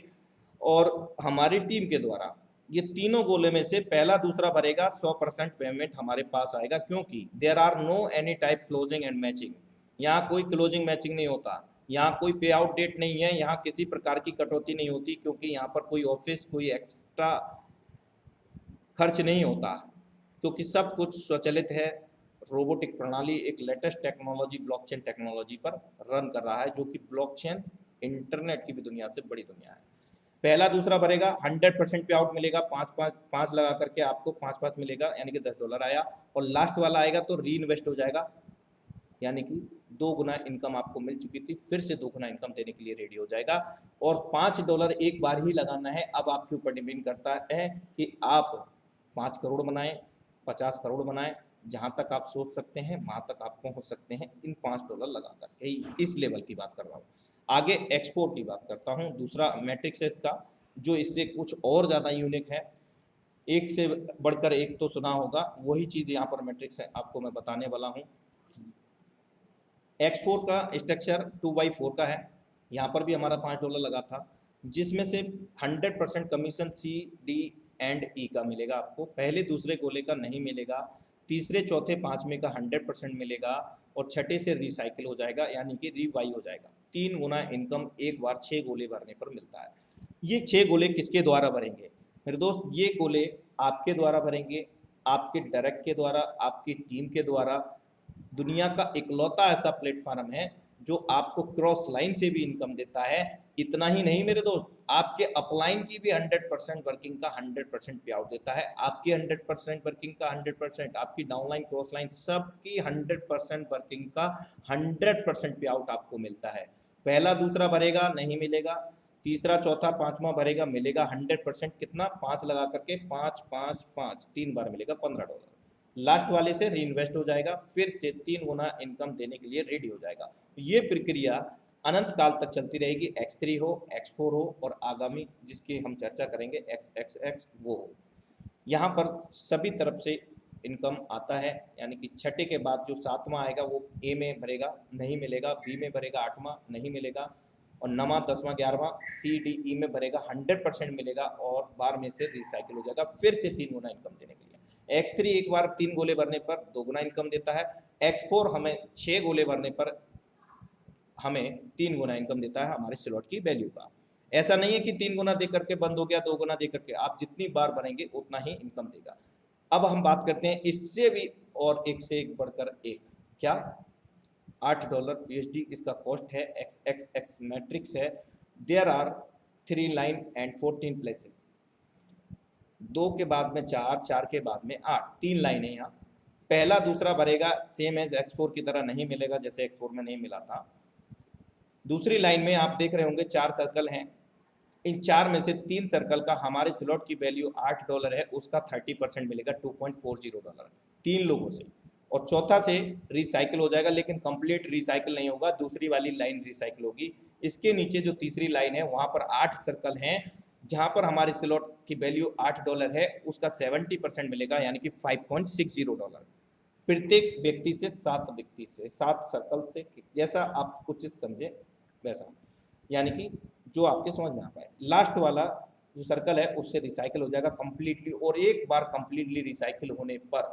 और हमारी टीम के द्वारा। ये तीनों गोले में से पहला दूसरा भरेगा, 100% पेमेंट हमारे पास आएगा, क्योंकि there are no any type closing and matching. यहाँ कोई क्लोजिंग मैचिंग नहीं होता, यहाँ कोई पे आउट डेट नहीं है, यहाँ किसी प्रकार की कटौती नहीं होती, क्योंकि यहाँ पर कोई ऑफिस, कोई एक्स्ट्रा खर्च नहीं होता, क्योंकि सब कुछ स्वचालित है। रोबोटिक प्रणाली एक लेटेस्ट टेक्नोलॉजी, ब्लॉकचेन टेक्नोलॉजी पर रन कर रहा है, जो कि ब्लॉकचेन इंटरनेट की भी दुनिया से बड़ी दुनिया है। पहला दूसरा भरेगा, 100% पे आउट मिलेगा, 5 लगा करके आपको 5 मिलेगा, यानी कि $10 आया। और लास्ट वाला आएगा तो री इन्वेस्ट हो जाएगा, यानी कि 2 गुना इनकम आपको मिल चुकी थी, फिर से 2 गुना इनकम देने के लिए रेडी हो जाएगा। और $5 एक बार ही लगाना है। अब आपके ऊपर डिपेंड करता है कि आप 5 करोड़ बनाएं, 50 करोड़ बनाएं, जहां तक आप सोच सकते हैं वहां तक आप पहुंच सकते हैं इन $5 लगा करके। इस लेवल की बात कर रहा हूँ। आगे एक्सपोर्ट की बात करता हूँ, दूसरा मैट्रिक्स है इसका, जो इससे कुछ और ज़्यादा यूनिक है, एक से बढ़कर एक तो सुना होगा, वही चीज़ यहाँ पर मैट्रिक्स है, आपको मैं बताने वाला हूँ। X4 का स्ट्रक्चर 2/4 का है, यहाँ पर भी हमारा $5 लगा था। जिसमें से 100% कमीशन सी डी एंड ई का मिलेगा आपको, पहले दूसरे गोले का नहीं मिलेगा, तीसरे चौथे पांचवें का 100% मिलेगा, और छठे से रिसाइकिल हो जाएगा यानी कि रीवाई हो जाएगा। 3 गुना इनकम एक बार 6 गोले भरने पर मिलता है। ये 6 गोले किसके द्वारा भरेंगे मेरे दोस्त? ये गोले आपके द्वारा भरेंगे, आपके डायरेक्ट के द्वारा, आपकी टीम के द्वारा। दुनिया का इकलौता ऐसा प्लेटफॉर्म है जो आपको क्रॉस लाइन से भी इनकम देता है। इतना ही नहीं मेरे दोस्त, आपके अपलाइन की भी 100% वर्किंग का 100% पे आउट देता है, आपकी 100% वर्किंग का 100%, आपकी डाउनलाइन क्रॉस लाइन सबकी 100% वर्किंग का 100% पे आउट आपको मिलता है। पहला दूसरा भरेगा नहीं मिलेगा, तीसरा चौथा पांचवा भरेगा मिलेगा 100%। कितना? 5 लगा करके 5 5 5 3 बार मिलेगा $15। लास्ट वाले से री इन्वेस्ट हो जाएगा, फिर से 3 गुना इनकम देने के लिए रेडी हो जाएगा। ये प्रक्रिया अनंत काल तक चलती रहेगी, X3 हो, X4 हो, और आगामी जिसकी हम चर्चा करेंगे XXX वो हो। यहाँ पर सभी तरफ से इनकम आता है, यानी कि छठे के बाद जो सातवां आएगा वो ए में भरेगा नहीं मिलेगा, बी में भरेगा आठवां नहीं मिलेगा, और नवा 10वां 11वां सी डी ई में भरेगा 100% मिलेगा, और बार में से रिसाइकिल हो जाएगा फिर से 3 गुना इनकम देने के लिए। X3 एक बार 3 गोले भरने पर 2 गुना इनकम देता है, X4 हमें 6 गोले भरने पर हमें 3 गुना इनकम देता है हमारे स्लॉट की वैल्यू का। ऐसा नहीं है कि 3 गुना दे करके बंद हो गया, 2 गुना दे करके, आप जितनी बार भरेंगे उतना ही इनकम देगा। अब हम बात करते हैं इससे भी और एक से एक बढ़कर एक, क्या? $8 USD इसका कॉस्ट है, XXX मैट्रिक्स है। There are 3 line and 14 places, 2 के बाद में 4, 4 के बाद में 8, 3 लाइन है यहाँ। पहला दूसरा भरेगा सेम एज X4 की तरह नहीं मिलेगा, जैसे X4 में नहीं मिला था। दूसरी लाइन में आप देख रहे होंगे 4 सर्कल हैं, इन 4 में से 3 सर्कल का हमारे स्लॉट की वैल्यू $8 है, उसका 30% मिलेगा $2.40 3 लोगों से, और चौथा से रिसाइकिल हो जाएगा, लेकिन कंप्लीट रिसाइकिल नहीं होगा, दूसरी वाली लाइन रिसाइकिल होगी। इसके नीचे जो तीसरी लाइन है वहाँ पर 8 सर्कल हैं, जहाँ पर हमारे स्लॉट की वैल्यू $8 है, उसका 70% मिलेगा यानी कि $5.60। प्रत्येक व्यक्ति से 7 व्यक्ति से 7 सर्कल से, जैसा आप उचित समझे वैसा, यानी कि जो आपके समझ में आ पाए। लास्ट वाला जो सर्कल है उससे रिसाइकिल हो जाएगा कंप्लीटली, और एक बार कंप्लीटली रिसाइकिल होने पर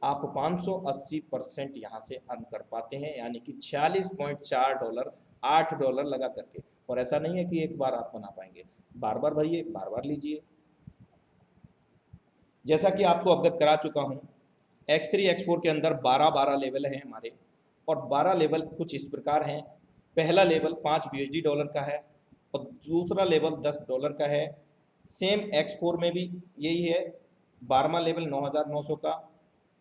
आप 580% यहाँ से अर्न कर पाते हैं, यानी कि $46.4 $8 लगा करके। और ऐसा नहीं है कि एक बार आप बना पाएंगे, बार बार भरिए, बार बार लीजिए। जैसा कि आपको अवगत करा चुका हूँ, X3 X4 के अंदर 12 लेवल हैं हमारे, और 12 लेवल कुछ इस प्रकार हैं। पहला लेवल $5 USD का है, और दूसरा लेवल $10 का है। सेम X4 में भी यही है, 12वां लेवल 9,900 का।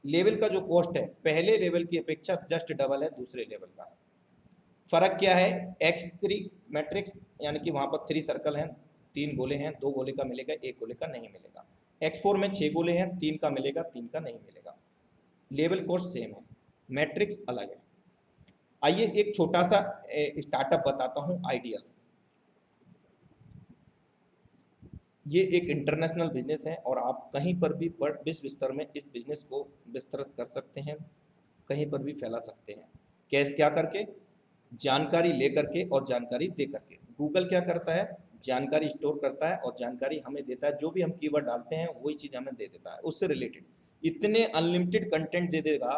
लेवल का जो कॉस्ट है पहले लेवल की अपेक्षा जस्ट डबल है दूसरे लेवल का। फर्क क्या है? X3 मैट्रिक्स यानी कि वहाँ पर 3 सर्कल हैं, 3 गोले हैं, 2 गोले का मिलेगा, 1 गोले का नहीं मिलेगा। X4 में 6 गोले हैं, 3 का मिलेगा, 3 का नहीं मिलेगा। लेवल कॉस्ट सेम है, मैट्रिक्स अलग है। आइए एक छोटा सा स्टार्टअप बताता हूँ, आइडियल। ये एक इंटरनेशनल बिजनेस है, और आप कहीं पर भी विश्व स्तर में इस बिजनेस को विस्तृत कर सकते हैं, कहीं पर भी फैला सकते हैं। कैसे? क्या करके? जानकारी ले करके और जानकारी दे करके। गूगल क्या करता है? जानकारी स्टोर करता है और जानकारी हमें देता है, जो भी हम कीवर्ड डालते हैं वही चीज़ हमें दे देता है, उससे रिलेटेड इतने अनलिमिटेड कंटेंट दे देगा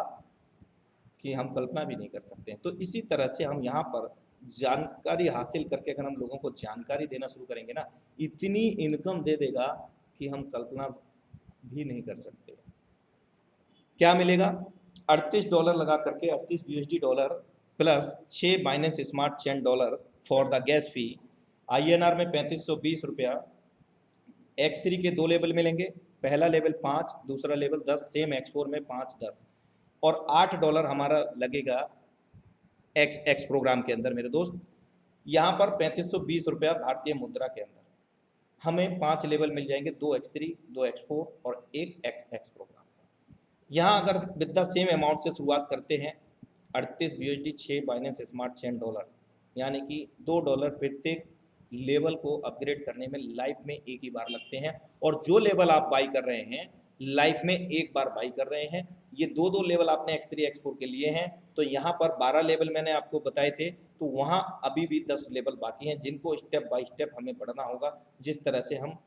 कि हम कल्पना भी नहीं कर सकते हैं। तो इसी तरह से हम यहाँ पर जानकारी हासिल करके अगर हम लोगों को जानकारी देना शुरू करेंगे ना, इतनी इनकम दे देगा कि हम कल्पना भी नहीं कर सकते। क्या मिलेगा? $38 लगा करके, $38 USD plus 6 Binance smart chain dollar for the gas fee, INR में 3520 रुपया। X3 के 2 लेवल मिलेंगे, पहला लेवल 5, दूसरा लेवल 10, सेम X4 में 5 10, और $8 हमारा लगेगा XX प्रोग्राम के अंदर मेरे दोस्त। यहाँ पर 3520 रुपया भारतीय मुद्रा के अंदर हमें 5 लेवल मिल जाएंगे, 2 X3, 2 X4 और 1 XX प्रोग्राम। यहाँ अगर विद द सेम अमाउंट से शुरुआत करते हैं, 38 USD 6 Binance smart chain dollar, यानी कि $2 प्रत्येक लेवल को अपग्रेड करने में लाइफ में एक ही बार लगते हैं, और जो लेवल आप बाई कर रहे हैं लाइफ में एक बार बाई कर रहे हैं, ये दो दो लेवल आपने X3 X4 के लिए हैं, तो यहाँ पर 12 लेवल मैंने आपको बताए थे, तो वहाँ अभी भी 10 लेवल बाकी हैं जिनको स्टेप बाय स्टेप हमें बढ़ना होगा, जिस तरह से हम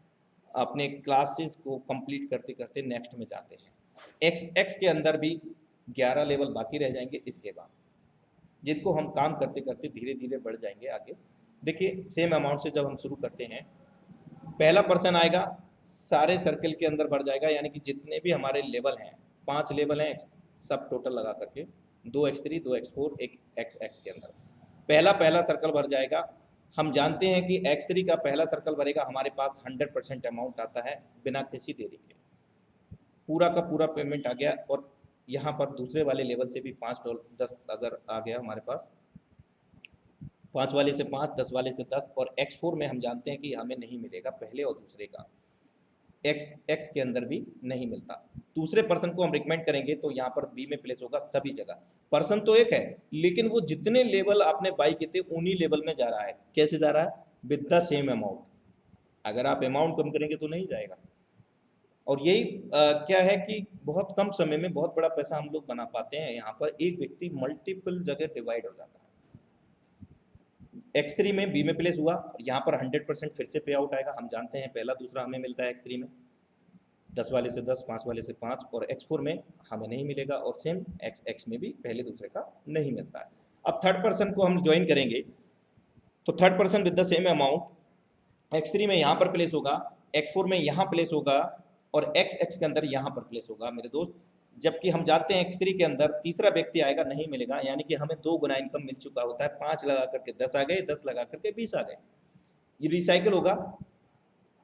अपने क्लासेस को कंप्लीट करते करते नेक्स्ट में जाते हैं। X के अंदर भी 11 लेवल बाकी रह जाएंगे इसके बाद, जिनको हम काम करते करते धीरे धीरे बढ़ जाएंगे आगे। देखिए सेम अमाउंट से जब हम शुरू करते हैं, पहला पर्सन आएगा, सारे सर्कल के अंदर बढ़ जाएगा, यानी कि जितने भी हमारे लेवल हैं, 5 लेवल हैं सब टोटल लगा करके, 2 X3 2 X4 एक XX के अंदर पहला सर्कल भर जाएगा। हम जानते हैं कि X3 का पहला सर्कल भरेगा, हमारे पास 100% अमाउंट आता है बिना किसी देरी के, पूरा का पूरा पेमेंट आ गया। और यहाँ पर दूसरे वाले लेवल से भी $5 अगर आ गया हमारे पास, 5 वाले से 5, 10 वाले से 10, और X4 में हम जानते हैं कि हमें नहीं मिलेगा पहले और दूसरे का, X के अंदर भी नहीं मिलता। दूसरे पर्सन को हम रिकमेंड करेंगे तो यहाँ पर B में प्लेस होगा सभी जगह। पर्सन तो एक है, लेकिन वो जितने लेवल आपने बाई किए थे उन्हीं लेवल में जा रहा है। कैसे जा रहा है? With the same amount. अगर आप अमाउंट कम करेंगे तो नहीं जाएगा। और यही क्या है कि बहुत कम समय में बहुत बड़ा पैसा हम लोग बना पाते हैं। यहाँ पर एक व्यक्ति मल्टीपल जगह डिवाइड हो जाता है। X3 में B में प्लेस हुआ, यहाँ पर 100% फिर से पे आउट आएगा। हम जानते हैं पहला दूसरा हमें मिलता है X3 में, 10 वाले से 10, 5 वाले से 5, और X4 में हमें नहीं मिलेगा, और सेम XX में भी पहले दूसरे का नहीं मिलता है। अब थर्ड पर्सन को हम ज्वाइन करेंगे तो third person with the same amount X3 में यहाँ पर प्लेस होगा, X4 में यहाँ प्लेस होगा, और XX के अंदर यहाँ पर प्लेस होगा मेरे दोस्त। जबकि हम जानते हैं X3 के अंदर तीसरा व्यक्ति आएगा, नहीं मिलेगा, यानी कि हमें 2 गुना इनकम मिल चुका होता है। 5 लगा करके 10 आ गए, 10 लगा करके 20 आ गए। ये रिसाइकिल होगा,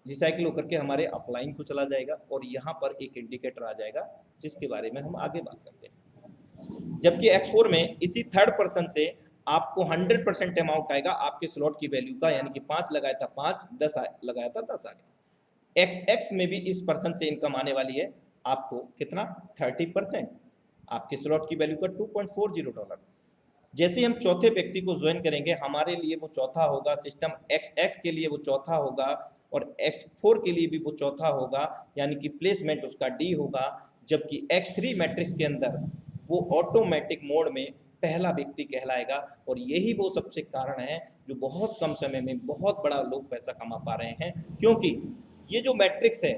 रिसाइकिल होकर के हमारे अपलाइन को चला जाएगा, और यहाँ पर एक इंडिकेटर आ जाएगा जिसके बारे में हम आगे बात करते हैं। जबकि X4 में इसी थर्ड पर्सन से आपको 100% अमाउंट आएगा आपके स्लॉट की वैल्यू का, यानी कि 5 लगाया था 5, 10 लगाया था 10 आ गया। XX में भी इस पर्सन से इनकम आने वाली है आपको कितना? 30%, आपके स्लॉट की वैल्यू का $2.40। जैसे हम चौथे व्यक्ति को ज्वाइन करेंगे, हमारे लिए वो चौथा होगा, सिस्टम XX के लिए वो चौथा होगा, और X4 के लिए भी वो चौथा होगा, यानी कि प्लेसमेंट उसका D होगा। जबकि X3 मैट्रिक्स के अंदर वो ऑटोमेटिक मोड में पहला व्यक्ति कहलाएगा। और यही वो सबसे कारण है जो बहुत कम समय में बहुत बड़ा लोग पैसा कमा पा रहे हैं, क्योंकि ये जो मैट्रिक्स है,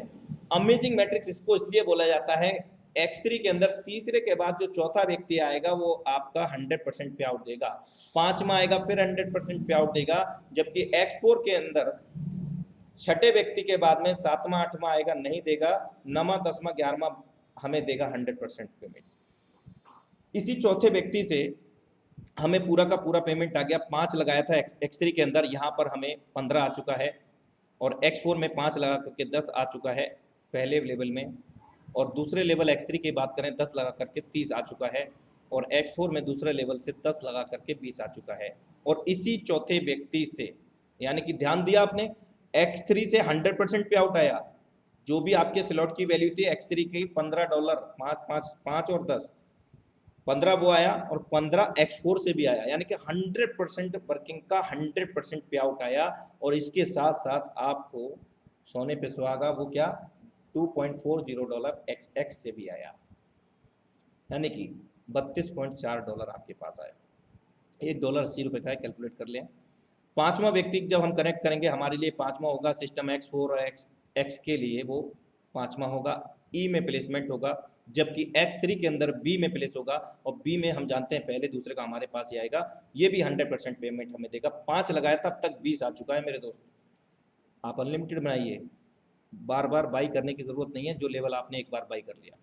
अमेजिंग मैट्रिक्स इसको इसलिए बोला जाता है। X3 के अंदर तीसरे के बाद जो चौथा व्यक्ति आएगा वो आपका 100% पे आउट देगा, 5वां आएगा फिर 100% पे आउट देगा। जबकि X4 के अंदर छठे व्यक्ति के बाद में 7वां 8वां आएगा, नहीं देगा, 9वां 10वां 11वां हमें देगा 100% पेमेंट। इसी चौथे व्यक्ति से हमें पूरा का पूरा पेमेंट आ गया। 5 लगाया था X3 के अंदर, यहाँ पर हमें 15 आ चुका है, और X4 में 5 लगा करके 10 आ चुका है पहले लेवल में, और दूसरे लेवल X3 की बात करें 10 लगा करके 30 आ चुका है, और X4 में दूसरे लेवल से 10 लगा करके 20 आ चुका है। और इसी चौथे व्यक्ति से, यानी कि ध्यान दिया आपने, X3 से 100% पे आउट आया। जो भी आपके स्लॉट की वैल्यू थी X3 की $15, 5 और 10, 15 वो आया, और 15 X4 से भी आया, यानी कि 100% वर्किंग का 100% पे आउट आया। और इसके साथ साथ आपको सोने पे सुहागा, वो क्या, $2.40 XX से भी आया, यानी कि $32.4 आपके पास आया। $1 80 का है, कैलकुलेट कर लें। 5वां व्यक्ति जब हम कनेक्ट करेंगे, हमारे लिए 5वां होगा सिस्टम X4 और X के लिए वो 5वां होगा, E में प्लेसमेंट होगा। जबकि X3 के अंदर B में प्लेस होगा, और B में हम जानते हैं पहले दूसरे का हमारे पास ही आएगा, ये भी 100% पेमेंट हमें देगा। 5 लगाया तब तक 20 आ चुका है मेरे दोस्त। आप अनलिमिटेड बनाइए, बार बार बाई करने की जरूरत नहीं है, जो लेवल आपने एक बार बाई कर लिया।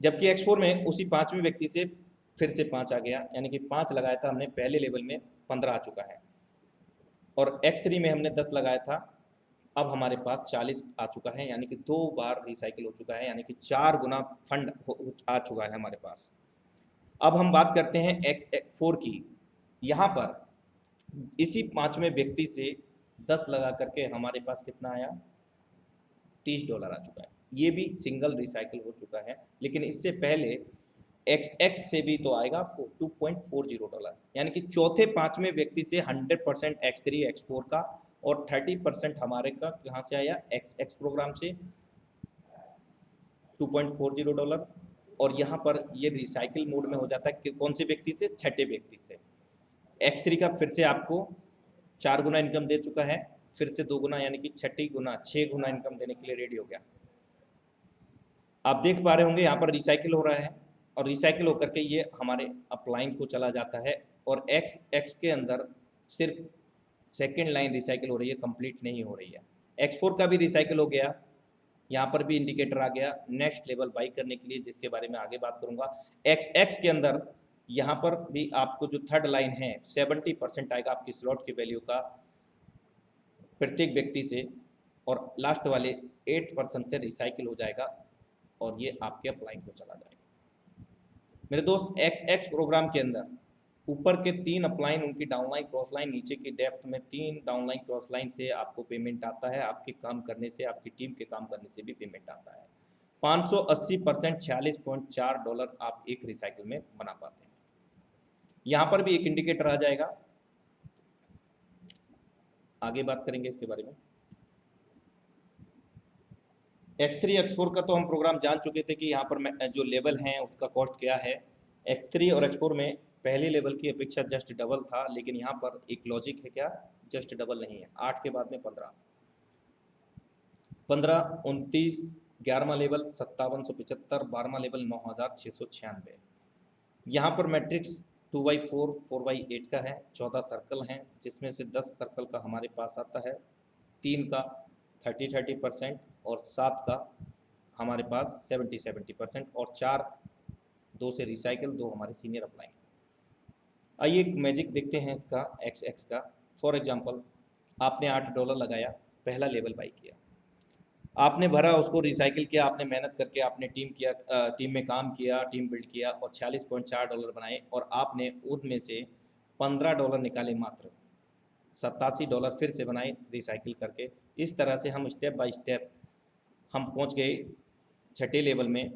जबकि X4 में उसी 5वें व्यक्ति से फिर से 5 आ गया, यानी कि 5 लगाया था हमने पहले लेवल में, 15 आ चुका है, और X3 में हमने 10 लगाया था, अब हमारे पास 40 आ चुका है, यानी कि 2 बार रिसाइकिल हो चुका है, यानी कि 4 गुना फंड आ चुका है हमारे पास। अब हम बात करते हैं X4 की। यहाँ पर इसी 5वें व्यक्ति से 10 लगा करके हमारे पास कितना आया, $30 आ चुका है। ये भी सिंगल रिसाइकिल हो चुका है, लेकिन इससे पहले XX से भी तो आएगा आपको $2.40, यानी कि चौथे 5वें व्यक्ति से 100% X3 X4 का, और 30% हमारे का कहाँ से आया, XX प्रोग्राम से $2.40। और यहाँ पर ये रिसाइकिल मोड में हो जाता है कि कौन से व्यक्ति से, छठे व्यक्ति से। X3 का फिर से आपको 4 गुना इनकम दे चुका है, फिर से 2 गुना यानी कि 6 गुना इनकम देने के लिए रेडी हो गया। आप देख पा रहे होंगे यहाँ पर रिसाइकिल हो रहा है और रिसाइकिल होकर के ये हमारे अपलाइन को चला जाता है और X के अंदर सिर्फ सेकेंड लाइन रिसाइकिल हो रही है, कंप्लीट नहीं हो रही है। X4 का भी रिसाइकिल हो गया, यहाँ पर भी इंडिकेटर आ गया नेक्स्ट लेवल बाई करने के लिए, जिसके बारे में आगे बात करूंगा। X के अंदर यहाँ पर भी आपको जो थर्ड लाइन है 70% आएगा आपकी स्लॉट की वैल्यू का प्रत्येक व्यक्ति से, और लास्ट वाले 8% से रिसाइकिल हो जाएगा और ये आपके अपलाइन को चला जाएगा। मेरे दोस्त X प्रोग्राम के अंदर ऊपर के 3 अपलाइन, उनकी डाउनलाइन क्रॉस लाइन, नीचे की डेप्थ में 3 डाउनलाइन क्रॉस लाइन से आपको पेमेंट आता है। आपके काम करने से, आपकी टीम के काम करने से भी पेमेंट आता है। 580% $46.4 आप एक रिसाइकिल में बना पाते हैं। यहाँ पर भी एक इंडिकेटर आ जाएगा, आगे बात करेंगे इसके बारे में। X3 X4 का तो हम प्रोग्राम जान चुके थे कि यहाँ पर जो लेवल हैं उसका कॉस्ट क्या है। X3 और X4 में पहले लेवल की अपेक्षा जस्ट डबल था, लेकिन यहाँ पर एक लॉजिक है, क्या जस्ट डबल नहीं है। 8 के बाद में 15, 29, 11वां लेवल 5775, 12वां लेवल 9696। यहाँ पर मैट्रिक्स 2x4, 4x8 का है, 14 सर्कल हैं, जिसमें से 10 सर्कल का हमारे पास आता है, 3 का 30% और 7 का हमारे पास 70% और 4 2 से रिसाइकिल, 2 हमारे सीनियर अपलाइन। आइए एक मैजिक देखते हैं इसका XX का। फॉर एग्जांपल आपने $8 लगाया, पहला लेवल बाई किया, आपने भरा, उसको रिसाइकिल किया, आपने मेहनत करके आपने टीम में काम किया, टीम बिल्ड किया और $46.4 बनाए, और आपने उनमें से $15 निकाले, मात्र $87 फिर से बनाए रिसाइकिल करके। इस तरह से हम स्टेप बाय स्टेप हम पहुंच गए छठे लेवल में।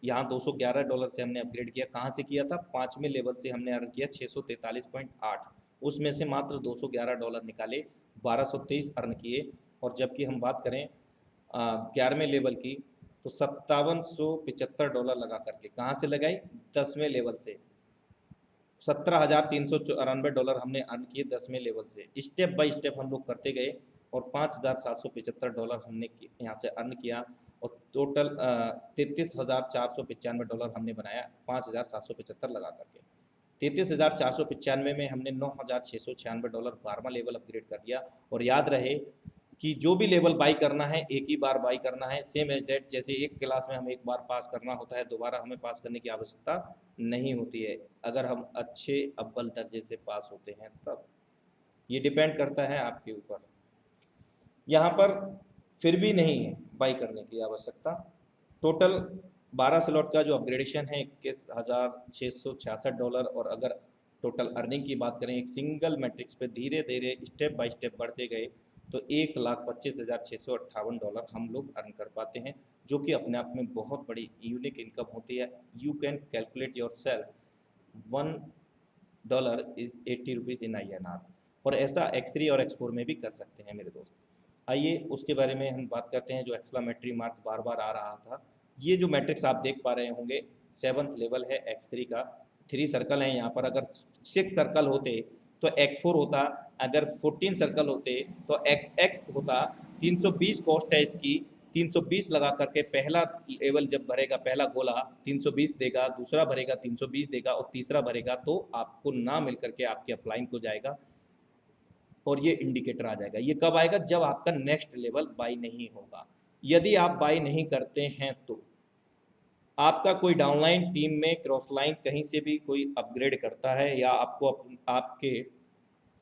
यहाँ $211 से हमने अपग्रेड किया। कहाँ से किया था? 5वें लेवल से हमने अर्न किया 643.8, उसमें से मात्र $211 निकाले, 1223 अर्न किए। और जबकि हम बात करें 11वें लेवल की तो $5775 लगा करके, कहाँ से लगाई? 10वें लेवल से। $17,394 हमने अर्न किए 10वें लेवल से। स्टेप बाय स्टेप हम लोग करते गए और $5,775 हमने यहाँ से अर्न किया और टोटल $33,495 हमने बनाया 5,775 लगा करके। 33,495 में हमने $9,696 $12वां लेवल अपग्रेड कर दिया। और याद रहे कि जो भी लेवल बाई करना है एक ही बार बाई करना है, सेम एज डेट। जैसे एक क्लास में हमें एक बार पास करना होता है, दोबारा हमें पास करने की आवश्यकता नहीं होती है, अगर हम अच्छे अव्वल दर्जे से पास होते हैं तब। ये डिपेंड करता है आपके ऊपर। यहाँ पर फिर भी नहीं है बाई करने की आवश्यकता। टोटल 12 स्लॉट का जो अपग्रेडेशन है $21,666। और अगर टोटल अर्निंग की बात करें एक सिंगल मैट्रिक्स पे धीरे धीरे स्टेप बाय स्टेप बढ़ते गए तो $1,25,658 हम लोग अर्न कर पाते हैं, जो कि अपने आप में बहुत बड़ी यूनिक इनकम होती है। You can calculate your self, $1 is 80 rupees in INR। और ऐसा X3 और X4 में भी कर सकते हैं मेरे दोस्त। आइए उसके बारे में हम बात करते हैं। जो एक्सक्लामेटरी मार्क बार बार आ रहा था, ये जो मैट्रिक्स आप देख पा रहे होंगे 7th लेवल है X3 का। 3 सर्कल हैं यहाँ पर। अगर 6 सर्कल होते तो X4 होता, अगर 14 सर्कल होते तो XX होता। 320 कॉस्ट है इसकी। 320 लगा करके पहला लेवल जब भरेगा, पहला गोला 320 देगा, दूसरा भरेगा 320 देगा और तीसरा भरेगा तो आपको ना मिल करके आपके अपलाइन को जाएगा और ये इंडिकेटर आ जाएगा। ये कब आएगा? जब आपका नेक्स्ट लेवल बाई नहीं होगा। यदि आप बाई नहीं करते हैं तो आपका कोई डाउनलाइन टीम में क्रॉस लाइन कहीं से भी कोई अपग्रेड करता है या आपको आपके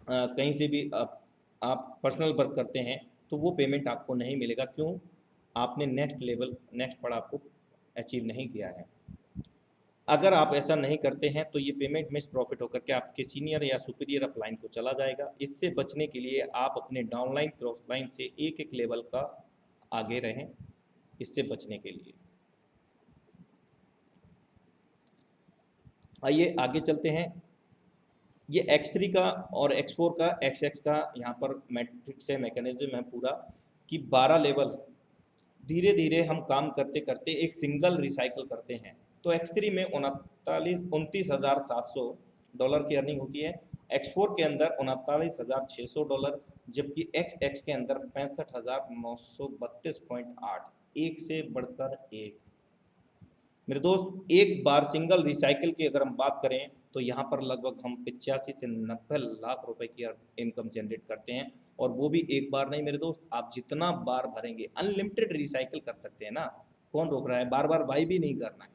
कहीं से भी आप पर्सनल वर्क करते हैं तो वो पेमेंट आपको नहीं मिलेगा। क्यों? आपने नेक्स्ट लेवल, नेक्स्ट पड़ाव को अचीव नहीं किया है। अगर आप ऐसा नहीं करते हैं तो ये पेमेंट मिस प्रॉफिट होकर के आपके सीनियर या सुपीरियर अपलाइन को चला जाएगा। इससे बचने के लिए आप अपने डाउनलाइन क्रॉस लाइन से एक एक लेवल का आगे रहें, इससे बचने के लिए। आइए आगे चलते हैं। ये X3 का और X4 का, XX का यहाँ पर मैट्रिक्स है, मैकेनिज्म है पूरा कि 12 लेवल धीरे धीरे हम काम करते करते एक सिंगल रिसाइकिल करते हैं। तो X3 में 29,700 डॉलर की अर्निंग होती है, X4 के अंदर 39,600 डॉलर, जबकि XX के अंदर 65,932.8, एक से बढ़कर एक। मेरे दोस्त, एक बार सिंगल रिसाइकिल की अगर हम बात करें तो यहाँ पर लगभग हम 85 से 90 लाख रुपए की इनकम जनरेट करते हैं, और वो भी एक बार नहीं मेरे दोस्त, आप जितना बार भरेंगे अनलिमिटेड रिसाइकिल कर सकते हैं ना, कौन रोक रहा है, बार बार बाई भी नहीं करना है।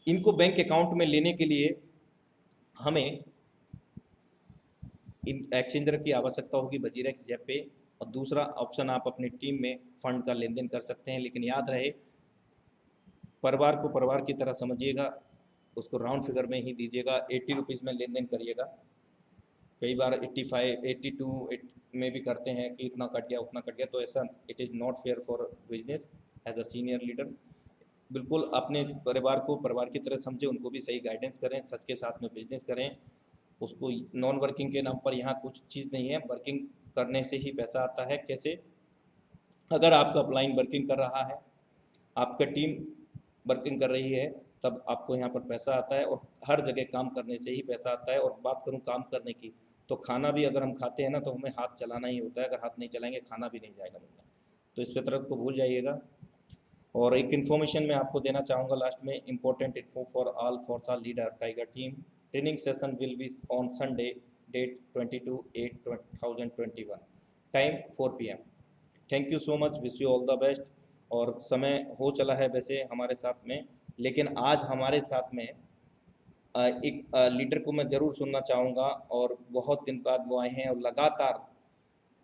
इनको बैंक अकाउंट में लेने के लिए हमें एक्सचेंजर की आवश्यकता होगी, वजीरेक्स, जेपे, और दूसरा ऑप्शन आप अपनी टीम में फंड का लेन देन कर सकते हैं। लेकिन याद रहे, परिवार को परिवार की तरह समझिएगा, उसको राउंड फिगर में ही दीजिएगा, 80 रुपीज़ में लेन देन करिएगा। कई बार 85, 82 में भी करते हैं कि इतना कट गया उतना कट गया, तो ऐसा it is not fair for business as a senior leader. बिल्कुल अपने परिवार को परिवार की तरह समझे, उनको भी सही गाइडेंस करें, सच के साथ में बिजनेस करें। उसको नॉन वर्किंग के नाम पर यहाँ कुछ चीज़ नहीं है, वर्किंग करने से ही पैसा आता है। कैसे? अगर आपका अपलाइन वर्किंग कर रहा है, आपका टीम वर्किंग कर रही है, तब आपको यहाँ पर पैसा आता है, और हर जगह काम करने से ही पैसा आता है। और बात करूँ काम करने की, तो खाना भी अगर हम खाते हैं ना, तो हमें हाथ चलाना ही होता है, अगर हाथ नहीं चलाएंगे खाना भी नहीं जाएगा मुझे। तो इस तरफ को भूल जाइएगा। और एक इन्फॉर्मेशन मैं आपको देना चाहूँगा लास्ट में, important info for all Forsage leader tiger team. Training session will be on Sunday, date 22/8/2021, time 4 PM। Thank you so much, wish you all the best. और समय हो चला है वैसे हमारे साथ में, लेकिन आज हमारे साथ में एक लीडर को मैं ज़रूर सुनना चाहूँगा, और बहुत दिन बाद वो आए हैं और लगातार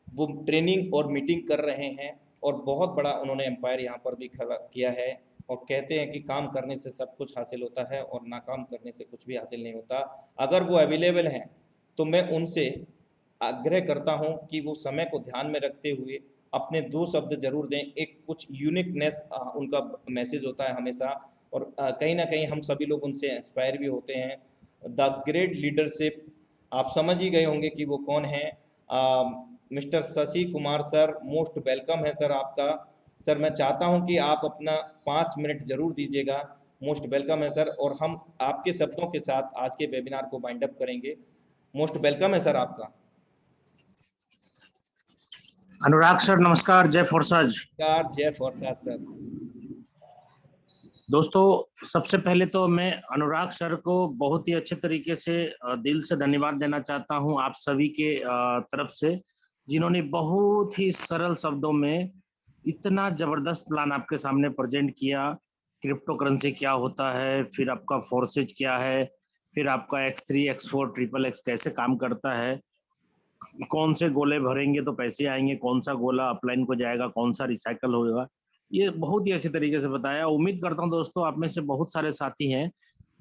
वो ट्रेनिंग और मीटिंग कर रहे हैं, और बहुत बड़ा उन्होंने एम्पायर यहाँ पर भी खड़ा किया है। और कहते हैं कि काम करने से सब कुछ हासिल होता है, और नाकाम करने से कुछ भी हासिल नहीं होता। अगर वो अवेलेबल हैं तो मैं उनसे आग्रह करता हूं कि वो समय को ध्यान में रखते हुए अपने 2 शब्द जरूर दें। एक कुछ यूनिकनेस उनका मैसेज होता है हमेशा, और कहीं ना कहीं हम सभी लोग उनसे इंस्पायर भी होते हैं। द ग्रेट लीडरशिप, आप समझ ही गए होंगे कि वो कौन है। Mister Shashi Kumar sir, most welcome है सर आपका। सर मैं चाहता हूं कि आप अपना 5 मिनट जरूर दीजिएगा। मोस्ट वेलकम है सर, और हम आपके शब्दों के साथ आज के वेबिनार को वाइंड अप करेंगे। मोस्ट वेलकम है सर आपका। अनुराग सर नमस्कार, जय फोर्साज। जय फोर्साज सर। दोस्तों, सबसे पहले तो मैं अनुराग सर को बहुत ही अच्छे तरीके से दिल से धन्यवाद देना चाहता हूं आप सभी के तरफ से, जिन्होंने बहुत ही सरल शब्दों में इतना जबरदस्त प्लान आपके सामने प्रेजेंट किया। क्रिप्टो करेंसी क्या होता है, फिर आपका फोर्सेज क्या है, फिर आपका X3, X4, XXX कैसे काम करता है, कौन से गोले भरेंगे तो पैसे आएंगे, कौन सा गोला अपलाइन को जाएगा, कौन सा रिसाइकल होगा, ये बहुत ही अच्छे तरीके से बताया। उम्मीद करता हूं दोस्तों आप में से बहुत सारे साथी हैं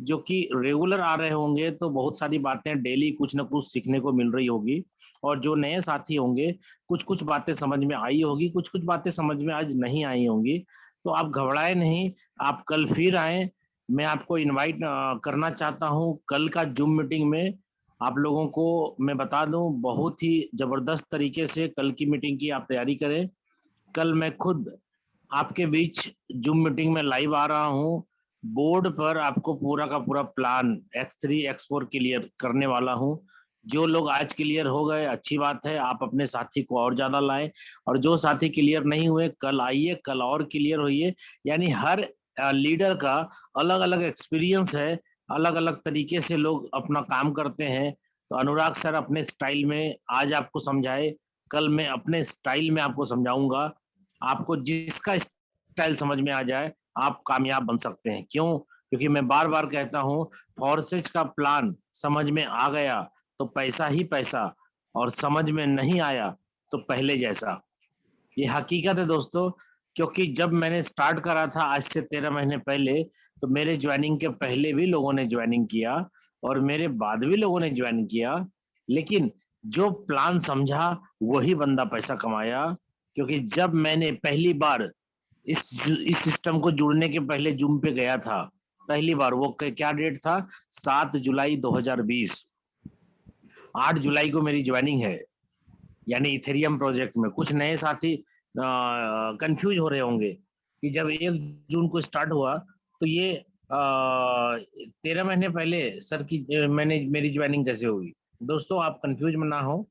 जो कि रेगुलर आ रहे होंगे, तो बहुत सारी बातें डेली कुछ ना कुछ सीखने को मिल रही होगी। और जो नए साथी होंगे, कुछ कुछ बातें समझ में आई होगी, कुछ कुछ बातें समझ में आज नहीं आई होंगी। तो आप घबराए नहीं, आप कल फिर आए। मैं आपको इन्वाइट करना चाहता हूँ कल का जूम मीटिंग में। आप लोगों को मैं बता दूं, बहुत ही जबरदस्त तरीके से कल की मीटिंग की आप तैयारी करें। कल मैं खुद आपके बीच जूम मीटिंग में लाइव आ रहा हूं। बोर्ड पर आपको पूरा का पूरा प्लान X3, X4 क्लियर करने वाला हूं। जो लोग आज क्लियर हो गए अच्छी बात है, आप अपने साथी को और ज्यादा लाएं, और जो साथी क्लियर नहीं हुए कल आइए, कल और क्लियर होइए। यानी हर लीडर का अलग अलग एक्सपीरियंस है, अलग अलग तरीके से लोग अपना काम करते हैं। तो अनुराग सर अपने स्टाइल में आज आपको समझाए, कल मैं अपने स्टाइल में आपको समझाऊंगा। आपको जिसका स्टाइल समझ में आ जाए आप कामयाब बन सकते हैं। क्यों? क्योंकि मैं बार बार कहता हूं, फोर्सेज का प्लान समझ में आ गया तो पैसा ही पैसा, और समझ में नहीं आया तो पहले जैसा। ये हकीकत है दोस्तों, क्योंकि जब मैंने स्टार्ट करा था आज से 13 महीने पहले, तो मेरे ज्वाइनिंग के पहले भी लोगों ने ज्वाइनिंग किया और मेरे बाद भी लोगों ने ज्वाइन किया, लेकिन जो प्लान समझा वही बंदा पैसा कमाया। क्योंकि जब मैंने पहली बार इस सिस्टम को जुड़ने के पहले जूम पे गया था, पहली बार, वो क्या डेट था, 7 जुलाई 2020। 8 जुलाई को मेरी ज्वाइनिंग है, यानी इथेरियम प्रोजेक्ट में। कुछ नए साथी कंफ्यूज हो रहे होंगे कि जब 1 जून को स्टार्ट हुआ तो ये 13 महीने पहले सर की मेरी ज्वाइनिंग कैसे हुई। दोस्तों आप कंफ्यूज ना हो,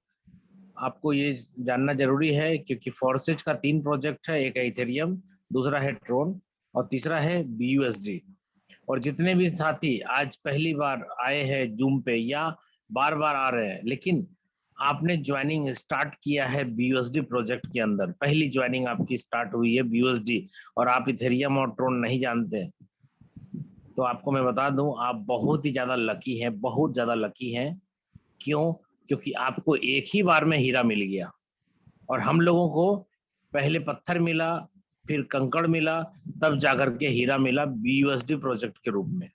आपको ये जानना जरूरी है क्योंकि फोर्सेज का 3 प्रोजेक्ट है, एक है इथेरियम, दूसरा है ट्रोन और तीसरा है BUSD। और जितने भी साथी आज पहली बार आए हैं जूम पे या बार बार आ रहे हैं, लेकिन आपने ज्वाइनिंग स्टार्ट किया है BUSD प्रोजेक्ट के अंदर, पहली ज्वाइनिंग आपकी स्टार्ट हुई है BUSD और आप इथेरियम और ट्रोन नहीं जानते, तो आपको मैं बता दूं आप बहुत ही ज्यादा लकी हैं, बहुत ज्यादा लकी हैं। क्यों? क्योंकि आपको एक ही बार में हीरा मिल गया और हम लोगों को पहले पत्थर मिला, फिर कंकड़ मिला, तब जाकर के हीरा मिला BUSD प्रोजेक्ट के रूप में।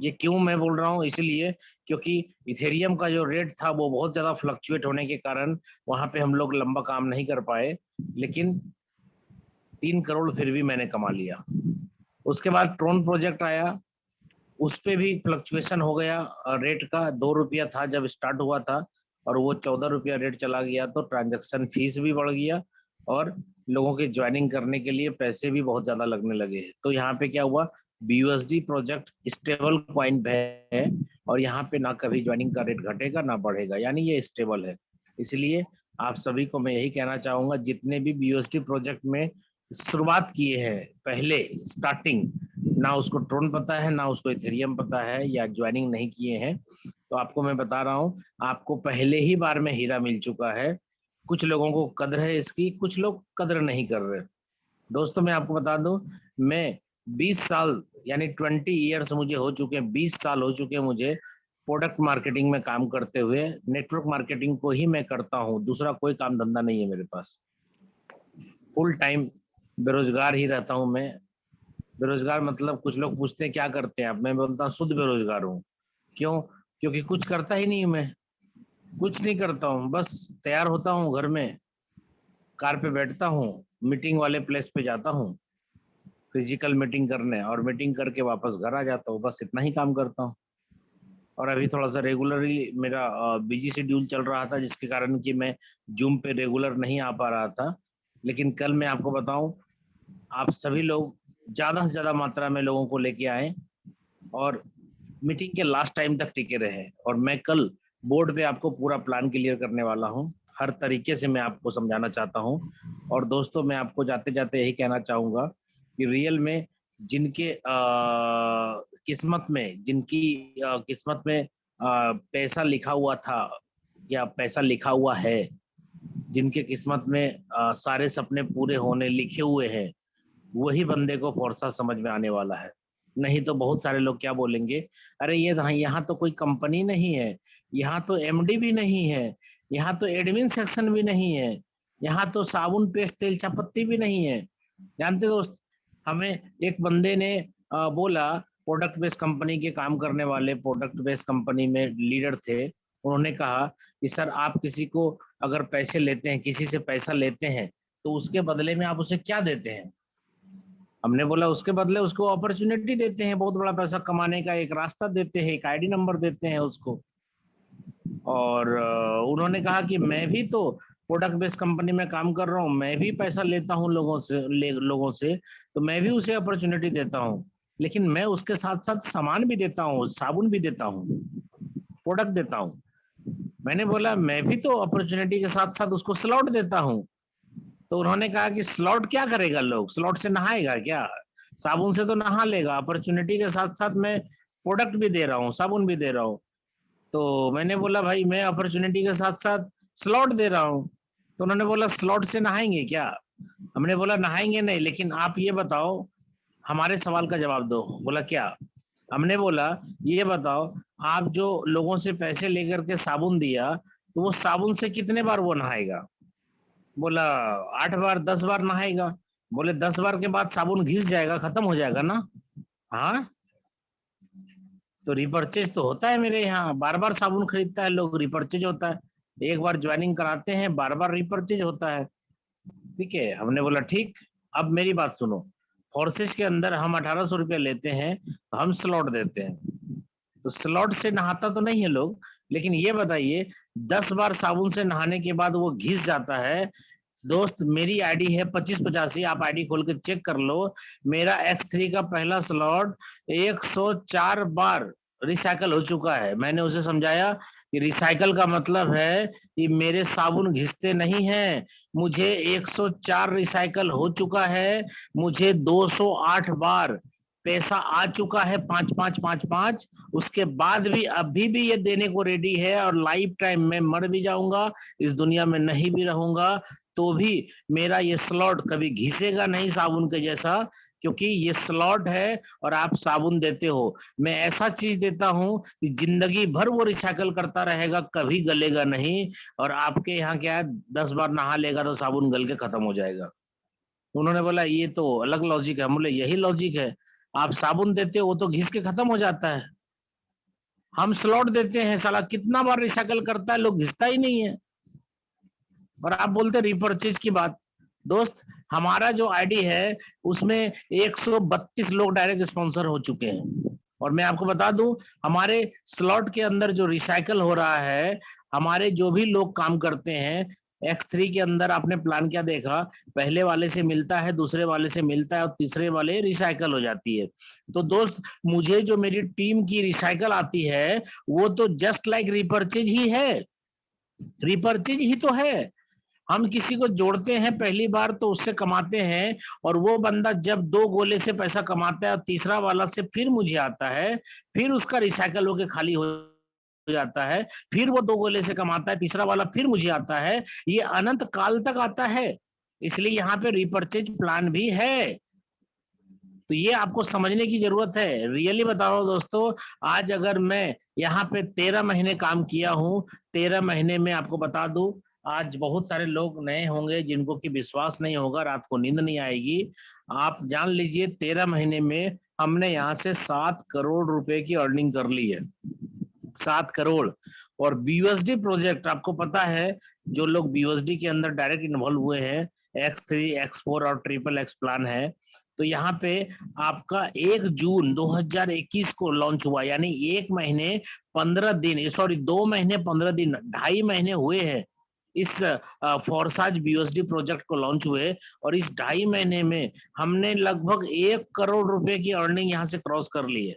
ये क्यों मैं बोल रहा हूँ? इसलिए क्योंकि इथेरियम का जो रेट था वो बहुत ज्यादा फ्लक्चुएट होने के कारण वहां पे हम लोग लंबा काम नहीं कर पाए, लेकिन 3 करोड़ फिर भी मैंने कमा लिया। उसके बाद ट्रोन प्रोजेक्ट आया, उस पे भी फ्लक्चुएशन हो गया रेट का। 2 रुपया था जब स्टार्ट हुआ था और वो 14 रुपया रेट चला गया, तो ट्रांजैक्शन फीस भी बढ़ गया और लोगों के ज्वाइनिंग करने के लिए पैसे भी बहुत ज्यादा लगने लगे। तो यहाँ पे क्या हुआ, BUSD प्रोजेक्ट स्टेबल कॉइन है और यहाँ पे ना कभी ज्वाइनिंग का रेट घटेगा ना बढ़ेगा, यानी ये स्टेबल है। इसलिए आप सभी को मैं यही कहना चाहूंगा, जितने भी BUSD प्रोजेक्ट में शुरुआत किए हैं पहले स्टार्टिंग, ना उसको ट्रोन पता है ना उसको इथेरियम पता है या ज्वाइनिंग नहीं किए हैं, तो आपको मैं बता रहा हूँ आपको पहले ही बार में हीरा मिल चुका है। कुछ लोगों को कद्र है इसकी, कुछ लोग कद्र नहीं कर रहे। दोस्तों मैं आपको बता दूं, मैं 20 साल यानी 20 ईयर्स मुझे हो चुके हैं, 20 साल हो चुके हैं मुझे प्रोडक्ट मार्केटिंग में काम करते हुए। नेटवर्क मार्केटिंग को ही मैं करता हूँ, दूसरा कोई काम धंधा नहीं है मेरे पास। फुल टाइम बेरोजगार ही रहता हूँ मैं। बेरोजगार मतलब कुछ लोग पूछते हैं क्या करते हैं आप, मैं बोलता हूँ शुद्ध बेरोजगार हूँ। क्यों? क्योंकि कुछ करता ही नहीं, मैं कुछ नहीं करता हूँ, बस तैयार होता हूँ घर में, कार पे बैठता हूँ, मीटिंग वाले प्लेस पे जाता हूँ फिजिकल मीटिंग करने और मीटिंग करके वापस घर आ जाता हूँ, बस इतना ही काम करता हूँ। और अभी थोड़ा सा रेगुलरली मेरा बिजी शेड्यूल चल रहा था, जिसके कारण कि मैं जूम पे रेगुलर नहीं आ पा रहा था। लेकिन कल मैं आपको बताऊं, आप सभी लोग ज्यादा से ज्यादा मात्रा में लोगों को लेके आए और मीटिंग के लास्ट टाइम तक टिके रहे। और मैं कल बोर्ड पे आपको पूरा प्लान क्लियर करने वाला हूँ, हर तरीके से मैं आपको समझाना चाहता हूँ। और दोस्तों मैं आपको जाते जाते यही कहना चाहूंगा कि रियल में जिनके किस्मत में, जिनकी किस्मत में पैसा लिखा हुआ था या पैसा लिखा हुआ है, जिनके किस्मत में सारे सपने पूरे होने लिखे हुए हैं, वही बंदे को फोर्सा समझ में आने वाला है। नहीं तो बहुत सारे लोग क्या बोलेंगे, अरे ये यहाँ तो कोई कंपनी नहीं है, यहाँ तो MD भी नहीं है, यहाँ तो एडमिन सेक्शन भी नहीं है, यहाँ तो साबुन पेस्ट तेल चापत्ती भी नहीं है। जानते दोस्त, हमें एक बंदे ने बोला, प्रोडक्ट बेस्ड कंपनी के काम करने वाले, प्रोडक्ट बेस्ड कंपनी में लीडर थे, उन्होंने कहा कि सर आप किसी को अगर पैसे लेते हैं, किसी से पैसा लेते हैं, तो उसके बदले में आप उसे क्या देते हैं? हमने बोला उसके बदले उसको अपॉर्चुनिटी देते हैं, बहुत बड़ा पैसा कमाने का एक रास्ता देते हैं, एक ID नंबर देते हैं उसको। और उन्होंने कहा कि मैं भी तो प्रोडक्ट बेस्ड कंपनी में काम कर रहा हूँ, मैं भी पैसा लेता हूँ लोगों से, तो मैं भी उसे अपॉर्चुनिटी देता हूँ, लेकिन मैं उसके साथ साथ सामान भी देता हूँ, साबुन भी देता हूँ, प्रोडक्ट देता हूँ। मैंने बोला मैं भी तो अपॉर्चुनिटी के साथ साथ उसको स्लॉट देता हूँ। तो उन्होंने कहा कि स्लॉट क्या करेगा, लोग स्लॉट से नहाएगा क्या? साबुन से तो नहा लेगा, अपॉर्चुनिटी के साथ साथ मैं प्रोडक्ट भी दे रहा हूँ, साबुन भी दे रहा हूँ। तो मैंने बोला भाई मैं अपॉर्चुनिटी के साथ साथ स्लॉट दे रहा हूँ। तो उन्होंने बोला स्लॉट से नहाएंगे क्या? हमने बोला नहाएंगे नहीं, लेकिन आप ये बताओ, हमारे सवाल का जवाब दो। बोला क्या? हमने बोला ये बताओ, आप जो लोगों से पैसे लेकर के साबुन दिया, तो वो साबुन से कितने बार वो नहाएगा? बोला 8 बार 10 बार नहाएगा। बोले 10 बार के बाद साबुन घिस जाएगा, खत्म हो जाएगा ना? हाँ, तो रिपर्चेज तो होता है मेरे यहाँ, बार बार साबुन खरीदता है लोग, रिपर्चेज होता है, एक बार ज्वाइनिंग कराते हैं, बार बार रिपर्चेज होता है। ठीक है, हमने बोला ठीक। अब मेरी बात सुनो, फोर्सेज के अंदर हम 1800 रुपया लेते हैं, तो हम स्लॉट देते हैं, तो स्लॉट से नहाता तो नहीं है लोग, लेकिन ये बताइए 10 बार साबुन से नहाने के बाद वो घिस जाता है, दोस्त मेरी आईडी है 2585, आप आईडी खोल के चेक कर लो। मेरा X3 का पहला स्लॉट 104 बार रिसाइकल हो चुका है। मैंने उसे समझाया कि रिसाइकल का मतलब है कि मेरे साबुन घिसते नहीं हैं। मुझे 104 रिसाइकल हो चुका है, मुझे 208 बार पैसा आ चुका है, 5-5-5-5। उसके बाद भी अभी भी ये देने को रेडी है, और लाइफ टाइम में मर भी जाऊंगा, इस दुनिया में नहीं भी रहूंगा, तो भी मेरा ये स्लॉट कभी घिसेगा नहीं साबुन के जैसा, क्योंकि ये स्लॉट है और आप साबुन देते हो। मैं ऐसा चीज देता हूं कि जिंदगी भर वो रिसाइकल करता रहेगा, कभी गलेगा नहीं। और आपके यहाँ क्या है, 10 बार नहा लेगा तो साबुन गल के खत्म हो जाएगा। उन्होंने बोला ये तो अलग लॉजिक है। बोले यही लॉजिक है, आप साबुन देते हो वो तो घिस के खत्म हो जाता है, हम स्लॉट देते हैं, साला कितना बार रिसाइकल करता है, लोग घिसता ही नहीं है। और आप बोलते रिपर्चेज की बात। दोस्त हमारा जो आईडी है उसमें 132 लोग डायरेक्ट स्पॉन्सर हो चुके हैं। और मैं आपको बता दूं, हमारे स्लॉट के अंदर जो रिसाइकल हो रहा है, हमारे जो भी लोग काम करते हैं, X3 के अंदर आपने प्लान क्या देखा, पहले वाले से मिलता है, दूसरे वाले से मिलता है, और तीसरे वाले रिसाइकल हो जाती है। तो दोस्त मुझे जो मेरी टीम की रिसाइकल आती है वो तो जस्ट लाइक रिपर्चेज ही है, रिपर्चेज ही तो है। हम किसी को जोड़ते हैं पहली बार तो उससे कमाते हैं, और वो बंदा जब 2 गोले से पैसा कमाता है और तीसरा वाला से फिर मुझे आता है, फिर उसका रिसाइकल होके खाली हो जाता है, फिर वो 2 गोले से कमाता है, तीसरा वाला फिर मुझे आता है, ये अनंत काल तक आता है। इसलिए यहाँ पे रिपर्चेज प्लान भी है। तो ये आपको समझने की जरूरत है। रियली बता रहा हूँ दोस्तों, आज अगर मैं यहाँ पे 13 महीने काम किया हूँ, 13 महीने में आपको बता दूं, आज बहुत सारे लोग नए होंगे जिनको कि विश्वास नहीं होगा, रात को नींद नहीं आएगी। आप जान लीजिए 13 महीने में हमने यहाँ से 7 करोड़ रुपए की अर्निंग कर ली है, 7 करोड़। और BUSD प्रोजेक्ट आपको पता है, जो लोग BUSD के अंदर डायरेक्ट इन्वॉल्व हुए हैं, X3, X4 और XXX प्लान है, तो यहाँ पे आपका 1 जून 2021 को लॉन्च हुआ, यानी 1 महीने 15 दिन, सॉरी 2 महीने 15 दिन, 2.5 महीने हुए हैं इस फोर्साज BUSD प्रोजेक्ट को लॉन्च हुए। और इस 2.5 महीने में हमने लगभग 1 करोड़ रुपए की अर्निंग यहाँ से क्रॉस कर ली है।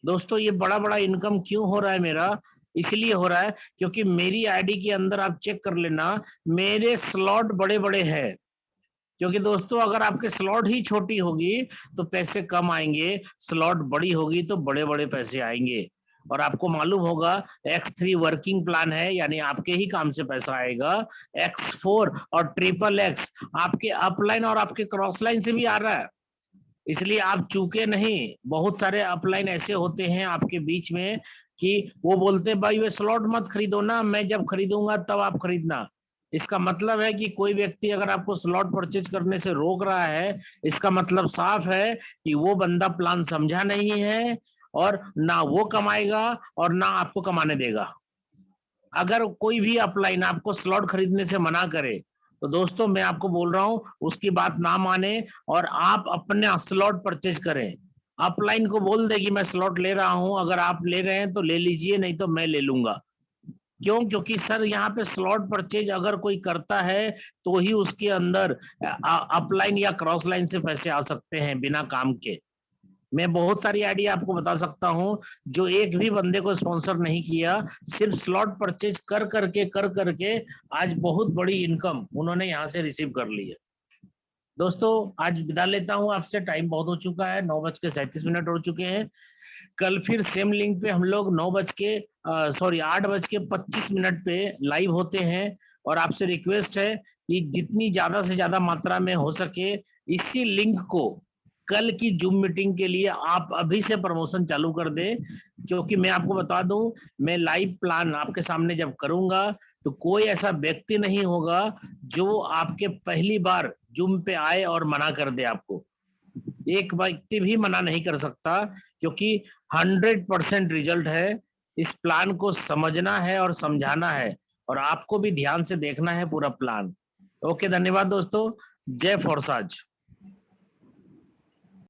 दोस्तों ये बड़ा बड़ा इनकम क्यों हो रहा है मेरा, इसलिए हो रहा है क्योंकि मेरी आईडी के अंदर आप चेक कर लेना, मेरे स्लॉट बड़े बड़े हैं। क्योंकि दोस्तों अगर आपके स्लॉट ही छोटी होगी तो पैसे कम आएंगे, स्लॉट बड़ी होगी तो बड़े बड़े पैसे आएंगे। और आपको मालूम होगा X3 वर्किंग प्लान है, यानी आपके ही काम से पैसा आएगा। X4 और XXX आपके अपलाइन और आपके क्रॉस लाइन से भी आ रहा है, इसलिए आप चूके नहीं। बहुत सारे अपलाइन ऐसे होते हैं आपके बीच में कि वो बोलते हैं भाई वे स्लॉट मत खरीदो ना, मैं जब खरीदूंगा तब आप खरीदना। इसका मतलब है कि कोई व्यक्ति अगर आपको स्लॉट परचेज करने से रोक रहा है, इसका मतलब साफ है कि वो बंदा प्लान समझा नहीं है, और ना वो कमाएगा और ना आपको कमाने देगा। अगर कोई भी अपलाइन आपको स्लॉट खरीदने से मना करे तो दोस्तों मैं आपको बोल रहा हूं उसकी बात ना माने और आप अपने स्लॉट परचेज करें। अपलाइन को बोल दे कि मैं स्लॉट ले रहा हूं, अगर आप ले रहे हैं तो ले लीजिए, नहीं तो मैं ले लूंगा। क्यों? क्योंकि सर यहाँ पे स्लॉट परचेज अगर कोई करता है तो ही उसके अंदर अपलाइन या क्रॉस लाइन से पैसे आ सकते हैं बिना काम के। मैं बहुत सारी आइडिया आपको बता सकता हूं जो एक भी बंदे को स्पॉन्सर नहीं किया, सिर्फ स्लॉट परचेज कर करके आज बहुत बड़ी इनकम उन्होंने यहाँ से रिसीव कर ली है। दोस्तों आज विदा लेता हूं आपसे, टाइम बहुत हो चुका है, 9:37 हो चुके हैं। कल फिर सेम लिंक पे हम लोग 8:25 पे लाइव होते हैं। और आपसे रिक्वेस्ट है कि जितनी ज्यादा से ज्यादा मात्रा में हो सके इसी लिंक को कल की जूम मीटिंग के लिए आप अभी से प्रमोशन चालू कर दे। क्योंकि मैं आपको बता दूं, मैं लाइव प्लान आपके सामने जब करूंगा तो कोई ऐसा व्यक्ति नहीं होगा जो आपके पहली बार जूम पे आए और मना कर दे आपको। एक व्यक्ति भी मना नहीं कर सकता, क्योंकि 100% रिजल्ट है। इस प्लान को समझना है और समझाना है, और आपको भी ध्यान से देखना है पूरा प्लान। ओके, धन्यवाद दोस्तों। जय फोर्साज।